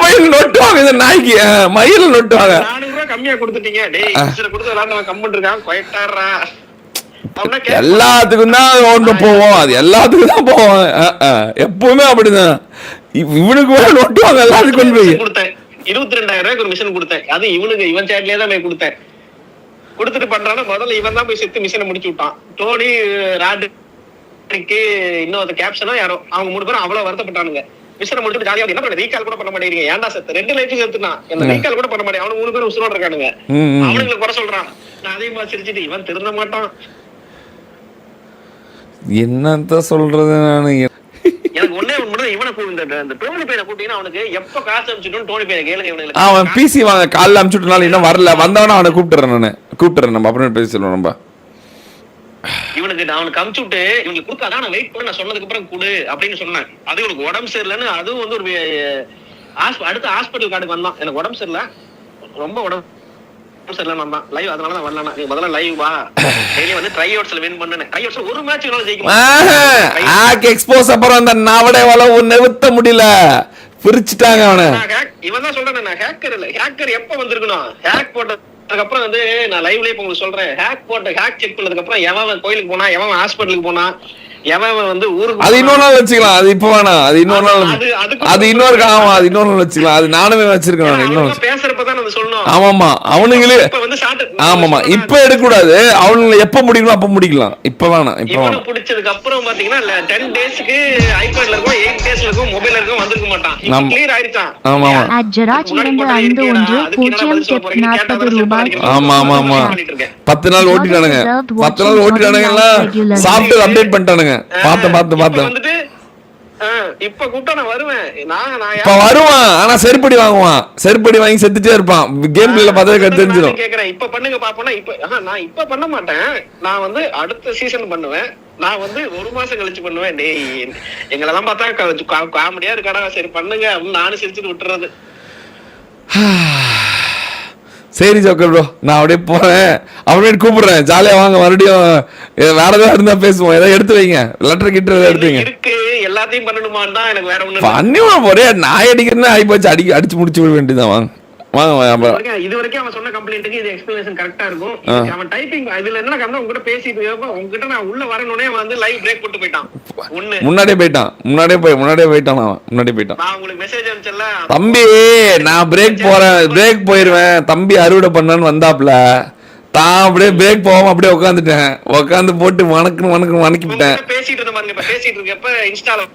போய் நொட்டுவாங்க. இந்த நாய்க்கு மயில நொட்டுவாங்க. 400 ரூபா கம்மியா கொடுத்துட்டீங்க, டேய் மிஷன் கொடுத்து விளையாண்டவன் கம்மன் இருக்கான், கொயட்டாடுறா. எல்லாத்துக்கும் தான் ஒன்று போவோம், அது எல்லாத்துக்கும் தான் போவோம், எப்பவுமே அப்படிதான். இவனுக்கு நோட்டுவாங்க எல்லாத்துக்கும் கொண்டு போய் கொடுத்தேன். 22,000 ரூபாய்க்கு ஒரு மிஷின் கொடுத்தேன், அது இவனுக்கு இவன் சேட்லயே தான் போய் கொடுத்தேன். கொடுத்துட்டு பண்றானா முதல்ல இவன் தான் போய் செத்து மிஷினை முடிச்சு விட்டான். டோனி ராடுக்கு இன்னொரு கேப்ஷனும் யாரோ அவங்க 3 பேரும் அவ்வளவு வருத்தப்பட்டானுங்க. மிஷினை முடிச்சுட்டு ஜாலியா என்ன பண்ண ரீகால் கூட பண்ண மாட்டேங்கிறீங்க, ஏன்டா செத்து 2 லைஃப் செத்துனா என்ன ரீகால் கூட பண்ண மாட்டேன். அவனு 3 பேரும் உசுரோட இருக்கானுங்க, அவனுங்களுக்கு குறை சொல்றான். நான் அதிகமா சிரிச்சுட்டு இவன் திருந்த மாட்டான். என்னத்த சொல்றது நானு. எனக்கு ஒண்ணே ஒண்ணு, இவனை இந்த டோனி பையனை கூட்டிங்கன்னா அவனுக்கு எப்ப காசு அனுப்பிச்சுட்டு டோனி பையனை கேளுங்க. இவனுக்கு அவன் பிசி வாங்க காலைல அனுப்பிச்சுட்டனால இன்னும் வரல, வந்தவன அவனை கூப்பிட்டுறேன் நம்ம அப்புறம் பேசிடலாம். நம்ம இவனுக்கு அனுப்பிச்சு விட்டு இவனுக்கு கொடுக்காதான், நான் வெயிட் பண்ண, நான் சொன்னதுக்கு அப்புறம் கொடு அப்படின்னு சொன்னேன். அது இவனுக்கு உடம்பு சரியில்லைன்னு அதுவும் வந்து ஒரு அடுத்த ஹாஸ்பிட்டல் கார்டுக்கு வந்தான். எனக்கு உடம்பு சரியில்லை, ரொம்ப உடம்பு சரியில்லை தான் லைவ், அதனால தான் வரலாம். நீ முதல்ல லைவ் வா, டெய்லி வந்து ட்ரைஅவுட்ஸ்ல வின் பண்ணு. ட்ரைஅவுட்ஸ்ல ஒரு மேட்ச் ஜெயிக்க எக்ஸ்போஸ் அப்புறம் அந்த நவடை வளவு நிறுத்த முடியல, பிரிச்சுட்டாங்க அவனை. இவன் தான் சொல்றேன், நான் ஹேக்கர் இல்ல. ஹேக்கர் எப்ப வந்திருக்கணும், ஹேக் போட்டதுக்கு அப்புறம் வந்து நான் லைவ்லயே உங்களுக்கு சொல்றேன், ஹேக் செக் பண்ணதுக்கு அப்புறம் எவன் கோயிலுக்கு போனா, எவன் ஹாஸ்பிட்டலுக்கு போனா, எவன் வந்து ஊருக்கு, அது இன்னொரு நாள் வச்சுக்கலாம், அது இப்ப வேணாம், அது இன்னொரு நாள், அது இன்னொரு அது இன்னொரு நாள் வச்சுக்கலாம், அது நானுமே வச்சிருக்கேன் இன்னொரு பேசுறப்பதான் அது சொல்லணும். ஆமாமா அவனுங்களே ஆமாமா இப்ப எடுக்க கூடாது, அவனுங்களை எப்ப முடிக்கணும் அப்ப முடிக்கலாம், இப்ப வேணாம். இப்ப வேணாம். பிடிச்சதுக்கு அப்புறம் பாத்தீங்கன்னா 10 டேஸ்க்கு ஐபேட்ல இருக்கும், 8 டேஸ்ல இருக்கும், மொபைல்ல இருக்கும், வந்திருக்க மாட்டான். இப்ப கிளியர் ஆயிடுச்சான். ஆமா ஆமா ஆமா ஆமா ஆமா 10 நாள் ஓட்டிட்டானுங்க, 10 நாள் ஓட்டிட்டானுங்க, எல்லாம் சாஃப்ட்வேர் அப்டேட் பண்ணிட்டானுங்க. பார்த்தேன் இப்ப கூப்பிட்டா நான் வருவேன். இப்ப வருவான், ஆனா செருப்படி வாங்குவான், செருப்படி வாங்கி செத்துட்டே இருப்பான். கேம் பிளேல பார்த்தா தெரிஞ்சிடும். கேக்குறேன் இப்ப பண்ணுங்க பாப்போம்னா, இப்ப நான் இப்ப பண்ண மாட்டேன், நான் வந்து அடுத்த சீசன் பண்ணுவேன். நான் வந்து 1 மாசம் கழிச்சு பண்ணுவேன். டேய் எங்களெல்லாம் பார்த்தா காமெடியா இருக்காடா, சரி பண்ணுங்க அப்படின்னு நானும் சிரிச்சுட்டு விட்டுறது. சரி ஜோக்கர் ப்ரோ, நான் அப்படியே போறேன், அப்படியே கூப்பிடுறேன், ஜாலியா வாங்க, மறுபடியும் வேற ஏதாவது இருந்தா பேசுவோம். ஏதாவது எடுத்து வைங்க, லெட்டர் கிட்ட எடுத்து வைங்க. இருக்கு எல்லாத்தையும் பண்ணணுமான்னு தான் எனக்கு வேற ஒண்ணு பண்ணி ஒரே நாய் அடிக்கிறதுன்னு ஆகி போச்சு, அடிச்சு முடிச்சு விட வேண்டியதான். வாங்க வாங்க. இது வரைக்கும் அவன் சொன்ன கம்ப்ளைண்ட்டுக்கு இது எக்ஸ்பிளனேஷன் கரெக்டா இருக்கும். அவன் டைப்பிங் இதுல என்ன கம்ப்ளைண்ட் உங்ககிட்ட பேசிட்டு உங்ககிட்ட நான் உள்ள வரணும்னே வந்து லைவ் பிரேக் போட்டு போயிட்டான். முன்னாடியே போயிட்டான் அவன் முன்னாடியே போயிட்டான். நான் உங்களுக்கு மெசேஜ் அனுப்பிச்சல, தம்பி நான் பிரேக் போயிருவேன் தம்பி, அறுவடை பண்ணான்னு வந்தாப்ல, தான் அப்படியே பிரேக் போகாம அப்படியே உட்காந்து போட்டு வணக்கிட்டேன். பேசிட்டு இருந்த மாதிரி இப்ப பேசிட்டு இருக்கப்ப இன்ஸ்டால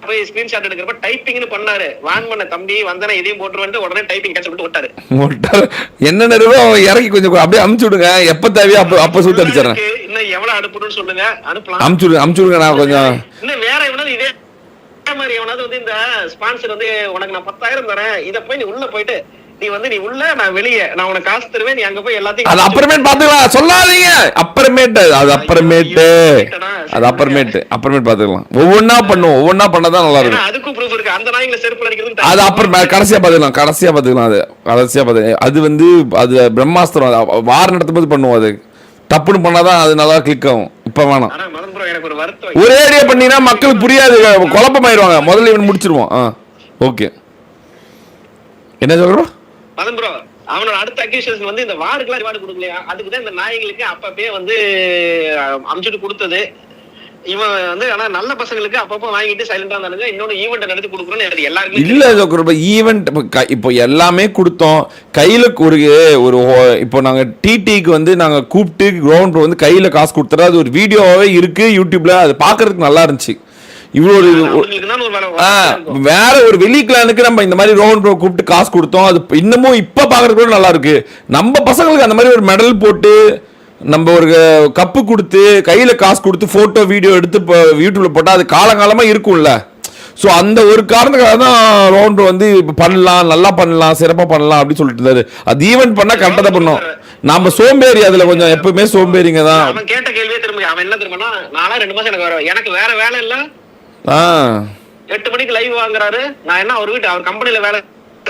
போய் ஸ்கிரீன்ஷாட் எடுக்கிறப்ப டைப்பிங்னு பண்ணாரு. வான் பண்ண தம்பி வந்தனா இதையும் போட்டுருவேன், உடனே டைப்பிங் கேன்சல் பண்ணிட்டு விட்டாரு. என்ன நேரமோ இறக்கி கொஞ்சம் அப்படியே அமுச்சு விடுங்க, எப்ப தேவையோ அப்ப சுத்த அடிச்சிடறேன். இன்னும் எவ்வளவு அனுப்பணும்னு சொல்லுங்க, அனுப்பலாம். அமுச்சு விடுங்க, நான் கொஞ்சம் இன்னும் வேற எவனாவது இதே மாதிரி எவனாவது வந்து இந்த ஸ்பான்சர் வந்து உனக்கு நான் 10,000 தரேன், இத போய் நீ உள்ள போயிட்டு நீ உள்ள நான் வெளியே நான் உனக்கு காசு தருவேன், நீ அங்க போய் எல்லாத்தையும் அது அப்புறமேட்டு பாத்துக்கலாம், சொல்லாதீங்க. அப்புறமேட்டு பாத்துக்கலாம். ஒவ்வொன்னா பண்ணாதான் நல்லா இருக்கும். அதுக்கும் ப்ரூஃப் இருக்கு. அந்த நாய்களை செருப்பு அடிக்கிறது அது அப்புறம் கடைசியா பாத்துக்கலாம். அது வந்து அது பிரம்மாஸ்திரம், வார் நடத்தும் போது பண்ணுவோம். அது டப்புன்னு பண்ணாதான் அது நல்லா கிளிக் ஆகும். இப்ப வேணாம், ஒரே ஐடியா பண்ணீங்கன்னா மக்களுக்கு புரியாது, குழப்பமாயிருவாங்க. முதல்ல இவன் முடிச்சிருவோம். ஓகே, என்ன சொல்றோம் மதன் ப்ரோ? அவனோட அடுத்த அக்யூசேஷன் வந்து இந்த வார்டுக்குலாம் ரிவார்டு கொடுக்கலையா, அதுக்கு தான் இந்த நாய்களுக்கு அப்பப்பே வந்து அமுச்சுட்டு கொடுத்தது. இவன் வந்து ஆனா நல்ல பசங்களுக்கு அப்பப்போ வாங்கிட்டு சைலண்டா இருந்தானுங்க. இன்னொன்னு ஈவெண்ட் நடத்தி கொடுக்குறோம்னு எனக்கு எல்லாருமே இல்ல ஜோக்கர் ஈவெண்ட் இப்போ எல்லாமே கொடுத்தோம் கையில ஒரு இப்போ நாங்க டிடிக்கு வந்து நாங்க கூப்பிட்டு கிரவுண்ட் வந்து கையில காசு கொடுத்துறோம். அது ஒரு வீடியோவே இருக்கு யூடியூப்ல, அது பாக்குறதுக்கு நல்லா இருந்துச்சு. இவ்வளவு வேற ஒரு வெளி கிளானுக்கு நம்ம இந்த மாதிரி ரோஹன் ப்ரோ கூப்பிட்டு காசு கொடுத்தோம். அது இன்னமும் இப்ப பாக்குறதுக்கு கூட நல்லா இருக்கு. நம்ம பசங்களுக்கு அந்த மாதிரி ஒரு மெடல் போட்டு நம்ம ஒரு கப்பு கொடுத்து கையில காசு கொடுத்து போட்டோ வீடியோ எடுத்து யூடியூப்ல போட்டா அது காலங்காலமா இருக்கும்ல. ஸோ அந்த ஒரு காரணத்துக்காக தான் ரோஹன் ப்ரோ வந்து இப்போ பண்ணலாம், நல்லா பண்ணலாம், சிறப்பாக பண்ணலாம் அப்படின்னு சொல்லிட்டு இருந்தாரு. அது ஈவெண்ட் பண்ணா கரெக்டாக தான் பண்ணோம். நம்ம சோம்பேறி அதுல கொஞ்சம் எப்பவுமே சோம்பேறிங்க தான். அவன் கேட்ட கேள்வியே திரும்ப அவன் என்ன திரும்பினா நானா 2 மாசம் எனக்கு வேற வேலை இல்ல. 8 மணிக்கு லைவ் வாங்குறாரு. நான் என்ன அவர் கம்பெனில வேலை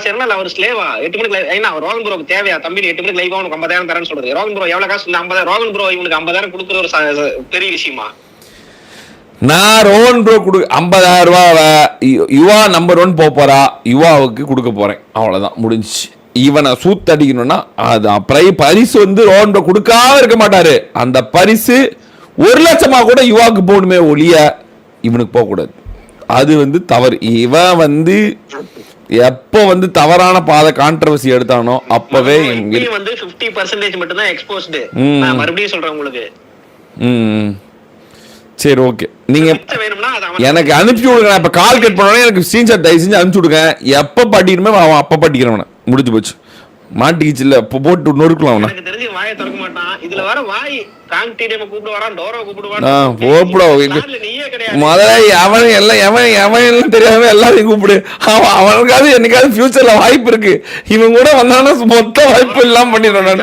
செய்யறேன்னா இல்ல அவர் ஸ்லேவா? 8 மணிக்கு லைவ் என்ன ரோஹன் ப்ரோக்கு தேவையா? தம்பி 8 மணிக்கு லைவ் உனக்கு 50,000 தரேன்னு சொல்றது. ரோஹன் ப்ரோ எவ்வளவு காசு? 50,000. ரோஹன் ப்ரோ இவனுக்கு 50,000 கொடுக்குற ஒரு பெரிய விஷயமா? நான் ரோஹன் ப்ரோ 50,000 ரூபாவை யுவா நம்பர் 1 போறா, யுவாவுக்கு கொடுக்க போறேன். அவ்வளவுதான், முடிஞ்சிச்சு. இவனை சூத்தடிக்கணும்னா அது பரிசு வந்து ரோஹன் ப்ரோ கொடுக்காம இருக்க மாட்டாரு. அந்த பரிசு 1 லட்சமா கூட யுவாவுக்கு போகணுமே ஒழிய இவனுக்கு போக கூடாது. அது வந்து தவறு. இவன் வந்து எப்போ வந்து தவறான பாதை கான்ட்ரவர்சி எடுத்தானோ அப்பவே வந்து 50% மட்டும் தான் எக்ஸ்போஸ்டு. நான் மறுபடியும் சொல்றேன் உங்களுக்கு. சரி, ஓகே. நீங்க எனக்கு அனுப்பிச்சு விடுங்க. நான் இப்ப கால் கட் பண்ணோட எனக்கு ஸ்கிரீன்ஷாட் தயவு செஞ்சு அனுப்பிச்சு விடுங்க. எப்ப பாட்டிக்கணுமே அவன் அப்ப பாட்டிக்கிறவன முடிஞ்சு போச்சு. மாட்டிக்கிச்சு இல்ல போட்டு நொறுக்கலாம். எனக்கு தெரிஞ்சு வாயை திறக்க மாட்டான். இதுல வர வாய் பிராங்க் டிடிஎம் கூப்பிடு வரான், டோரோ கூப்பிடு வரான். முதல்ல அவன் எல்லாம் தெரியாம எல்லாரையும் கூப்பிடு. அவனுக்காவது என்னைக்காவது ஃபியூச்சர்ல வாய்ப்பு இருக்கு. இவன் கூட வந்தானா மொத்த வாய்ப்பு எல்லாம் பண்ணிடுறான்.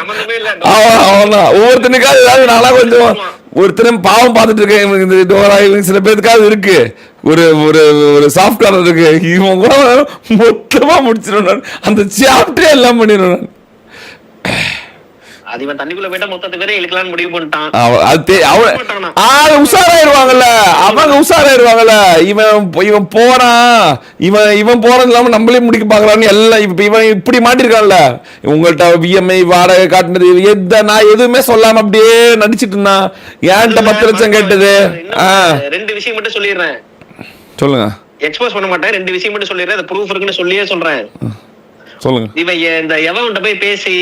அவன் தான் ஒவ்வொருத்தனுக்காவது ஏதாவது நாளா கொஞ்சம் ஒருத்தரும் பாவம் பார்த்துட்டு இருக்கேன். இந்த டோரா சில பேருக்காவது இருக்கு, ஒரு ஒரு ஒரு சாஃப்ட்வேர் இருக்கு. இவன் கூட மொத்தமா முடிச்சிடுவான். அந்த சாப்டரே எல்லாம் பண்ணிடுவான். அது இவன் தண்ணிக்குள்ள போயிட்டா மொத்தத்து பேரை இழுக்கலாம்னு முடிவு பண்ணிட்டான். உஷாராயிருவாங்கல்ல, அவங்க உஷாராயிருவாங்கல்ல. இவன் போறான், இவன் போறது இல்லாம நம்மளே முடிக்க பாக்குறான்னு எல்லாம் இவன் இப்படி மாட்டிருக்கான்ல. உங்கள்கிட்ட விஎம்ஐ வாடகை காட்டுனது நான் எதுவுமே சொல்லாம அப்படியே நடிச்சிட்டு இருந்தான். ஏன்ட்ட 10 லட்சம் கேட்டது. 2 விஷயம் மட்டும் சொல்லிடுறேன். சொல்லுங்க. எக்ஸ்போஸ் பண்ண மாட்டேன். 2 விஷயம் மட்டும் சொல்லிடுறேன். அது ப்ரூஃப் இருக்குன்னு சொல்லியே சொல்றேன். சொல்லுங்க. இவன் இந்த எவன்கிட்ட போய் பேசி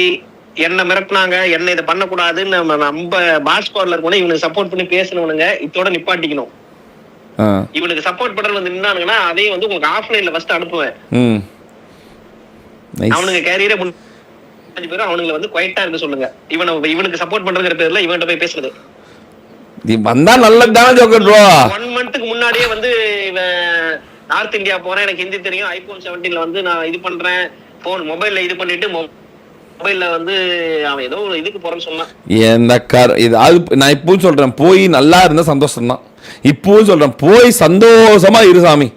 என்ன மிரட்டினாங்க, என்ன இதை பண்ணக்கூடாதுன்னு நம்ம பாஸ் பார்லர் கூட இவனுக்கு சப்போர்ட் பண்ணி பேசணுங்க. இதோட நிப்பாட்டிக்கணும். இவனுக்கு சப்போர்ட் பண்றது வந்து நின்னானுங்கன்னா அதையும் வந்து உங்களுக்கு ஆஃப்லைன்ல ஃபர்ஸ்ட் அனுப்புவேன். அவனுக்கு கேரியரே 5 பேரும் அவனுங்களை வந்து குவைட்டா இருக்க சொல்லுங்க. இவனுக்கு சப்போர்ட் பண்றதுங்கிற பேர்ல இவன்கிட்ட போய் பேசுறது வந்தா நல்லதுதானே ஜோக்கர் ப்ரோ. 1 மந்த்துக்கு முன்னாடியே வந்து இவன் நார்த் இந்தியா போறேன், எனக்கு ஹிந்தி தெரியும், ஐபோன் 17 வந்து நான் இது பண்றேன், போன் மொபைல்ல இது பண்ணிட்டு மொபைல்ல வந்து அவன் ஏதோ ஒரு இதுக்கு போறேன்னு சொன்னான். நான் இப்பவும் சொல்றேன், போய் நல்லா இருந்தா சந்தோஷம் தான். இப்பவும் சொல்றேன், போய் சந்தோஷமா இரு சாமி.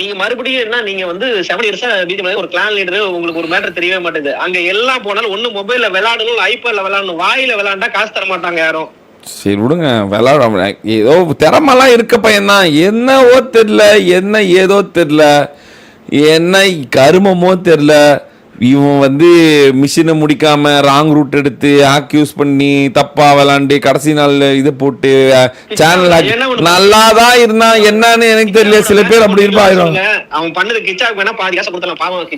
நீங்க மறுபடியும் என்ன, நீங்க வந்து 7 இயர்ஸா பிஜேபி ஒரு கிளான் லீடர், உங்களுக்கு ஒரு மேட்டர் தெரியவே மாட்டேங்குது. அங்க எல்லாம் போனாலும் ஒண்ணு மொபைல்ல விளையாடணும், ஐபேட்ல விளையாடணும். வாயில விளையாண்டா காசு தர மாட்டாங்க யாரும். சரி விடுங்க, விளையாட ஏதோ திறமெல்லாம் இருக்க பையன் தான். என்னவோ தெரியல, என்ன ஏதோ தெரியல, என்ன கருமமோ தெரியல. இவன் வந்து மிஷினை முடிக்காம ராங் ரூட் எடுத்து ஆக்யூஸ் பண்ணி தப்பா விளாண்டு கடைசி நாள் இதை போட்டு சேனல் நல்லாதான் இருந்தா என்னன்னு எனக்கு தெரியல. சில பேர் அப்படி இருப்பாங்க. அவன் பண்ணது கிச்சாவுக்கு வேணா பாதி காசு கொடுத்தலாம். பாவம்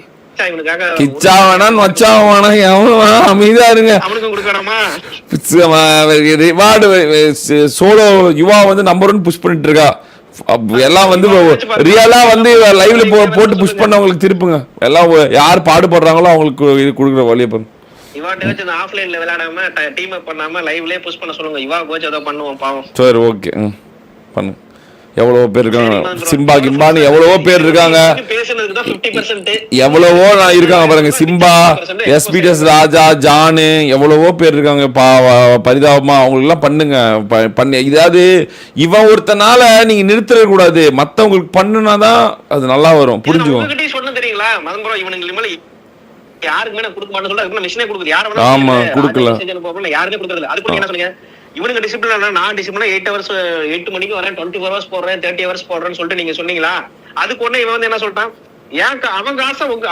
கிச்சா வேணான்னு வச்சா வேணா எவன் அமைதியா இருங்க. சோலோ யுவா வந்து நம்பர் 1 புஷ் பண்ணிட்டு இருக்கா. எல்லாம் வந்து ரியலா வந்து லைவ்ல போட்டு புஷ் பண்ணவங்களுக்கு திருப்புங்க. எல்லாம் யார் பாடுபடுறாங்களோ அவங்களுக்கு இது கொடுக்குற வழியை பாருங்க. இவாட்ட வச்சு ஆஃப்லைன்ல விளையாடாம டீம் அப் பண்ணாம லைவ்லயே புஷ் பண்ண சொல்லுங்க. இவா கோச் ஏதோ பண்ணுவோம் பாவம். சரி ஓகே பண்ணுங்க. எவ்வளவோ பேர் இருக்காங்க, சிம்பா கிம்பான்னு எவ்வளவோ பேர் இருக்காங்க, எவ்வளவோ இருக்காங்க பாருங்க. சிம்பா, எஸ்பிடிஎஸ் ராஜா, ஜானு, எவ்வளவோ பேர் இருக்காங்க. பரிதாபமா அவங்களுக்கு எல்லாம் பண்ணுங்க. இதாவது இவன் ஒருத்தனால நீங்க நிறுத்திட கூடாது. மத்தவங்களுக்கு பண்ணுனாதான் அது நல்லா வரும். புரிஞ்சுக்கோங்க. சொன்ன தெரியுங்களா மதன் ப்ரோ, இவனுக்கு யாருக்குமே நான் கொடுக்க மாட்டேன்னு சொல்ல மிஷினே கொடுக்குது. யாரும் ஆமா கொடுக்கல, யாருமே கொடுக்கறது. அதுக்கு என்ன சொன்னீங்க? இவனுக்கு டிசிப்ளின், நான் டிசிப்ளினா 8 ஹவர்ஸ் 8 மணிக்கு வரேன், 24 ஹவர்ஸ் போடுறேன், 30 ஹவர்ஸ் போடுறேன்னு சொல்லிட்டு நீங்க சொன்னீங்களா? அதுக்கு உடனே இவன் வந்து என்ன சொல்லிட்டான், ஏன் அவன் காசை உங்க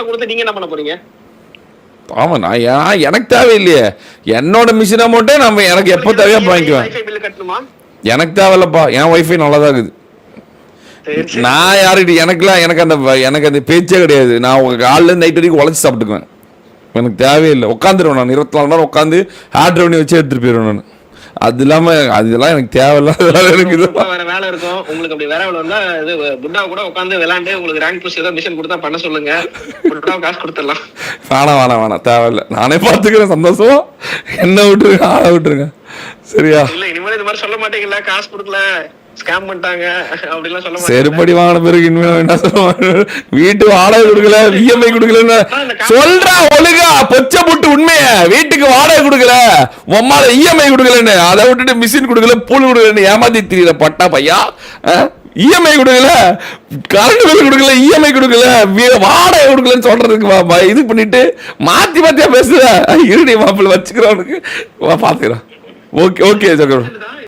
கொடுத்து நீங்க என்ன பண்ண போறீங்க? ஆமா நான் எனக்கு தேவையில்லையே, என்னோட மிஷினை மட்டும் நம்ம எனக்கு எப்போ தேவையா வாங்கிக்குவேன். வைஃபை பில் கட்டணுமா? எனக்கு தேவையில்லப்பா, என் ஒய்ஃபை நல்லா தான் இருக்குது. சரி, சரி. நான் யாருக்கிட்ட எனக்கு அந்த பேச்சே கிடையாது. நான் உங்க காலைல நைட் வரைக்கும் உழைச்சி சாப்பிட்டுக்குவேன். எனக்கு தேவையில்லை, உட்காந்துருவேன் நான் 24 மணி நேரம் உட்காந்து ஹேட் ரெவன்யூ வச்சு எடுத்துட்டு போயிடுவேன் நான். அது இல்லாம அதெல்லாம் எனக்கு தேவையில்ல எனக்கு இது வேற வேலை இருக்கும் உங்களுக்கு. அப்படி வேற வேலை இருந்தா இது புட்டாவை கூட உட்காந்து விளையாண்டு உங்களுக்கு ரேங்க் புஷ் ஏதாவது மிஷன் கொடுத்தா பண்ண சொல்லுங்க, புட்டாவை காசு கொடுத்துடலாம். வேணாம் தேவையில்ல, நானே பார்த்துக்கிறேன். சந்தோஷம், என்ன விட்டுருங்க, ஆளை விட்டுருங்க. சரியா? இல்ல இனிமேல் இந்த மாதிரி சொல்ல மாட்டீங்கல்ல, காசு கொடுக்கல ஸ்கேம் பண்ணிட்டாங்க அப்படிலாம் சொல்ல மாட்டீங்க. செருப்படி வாங்கின பிறகு இனிமேல் என்ன சொல்லுவாங்க, வீட்டு வாடகை கொடுக்கல, இஎம்ஐ கொடுக்கலன்னு சொல்றா ஒழுங்கா பொச்சை புட்டு உண்மைய. வீட்டுக்கு வாடகை கொடுக்கல, உம்மால இஎம்ஐ கொடுக்கலன்னு, அதை விட்டுட்டு மிஷின் கொடுக்கல, பூல் கொடுக்கலன்னு ஏமாத்தி திரியல பட்டா பையா. இஎம்ஐ கொடுக்கல, கரண்ட் பில் கொடுக்கல, இஎம்ஐ கொடுக்கல, வாடகை கொடுக்கலன்னு சொல்றதுக்கு இது பண்ணிட்டு மாத்தியா பேசுற. இருடி மாப்பிள்ள வச்சுக்கிறவனுக்கு பாத்துக்கிறேன். ஓகே ஓகே சக்கரம்.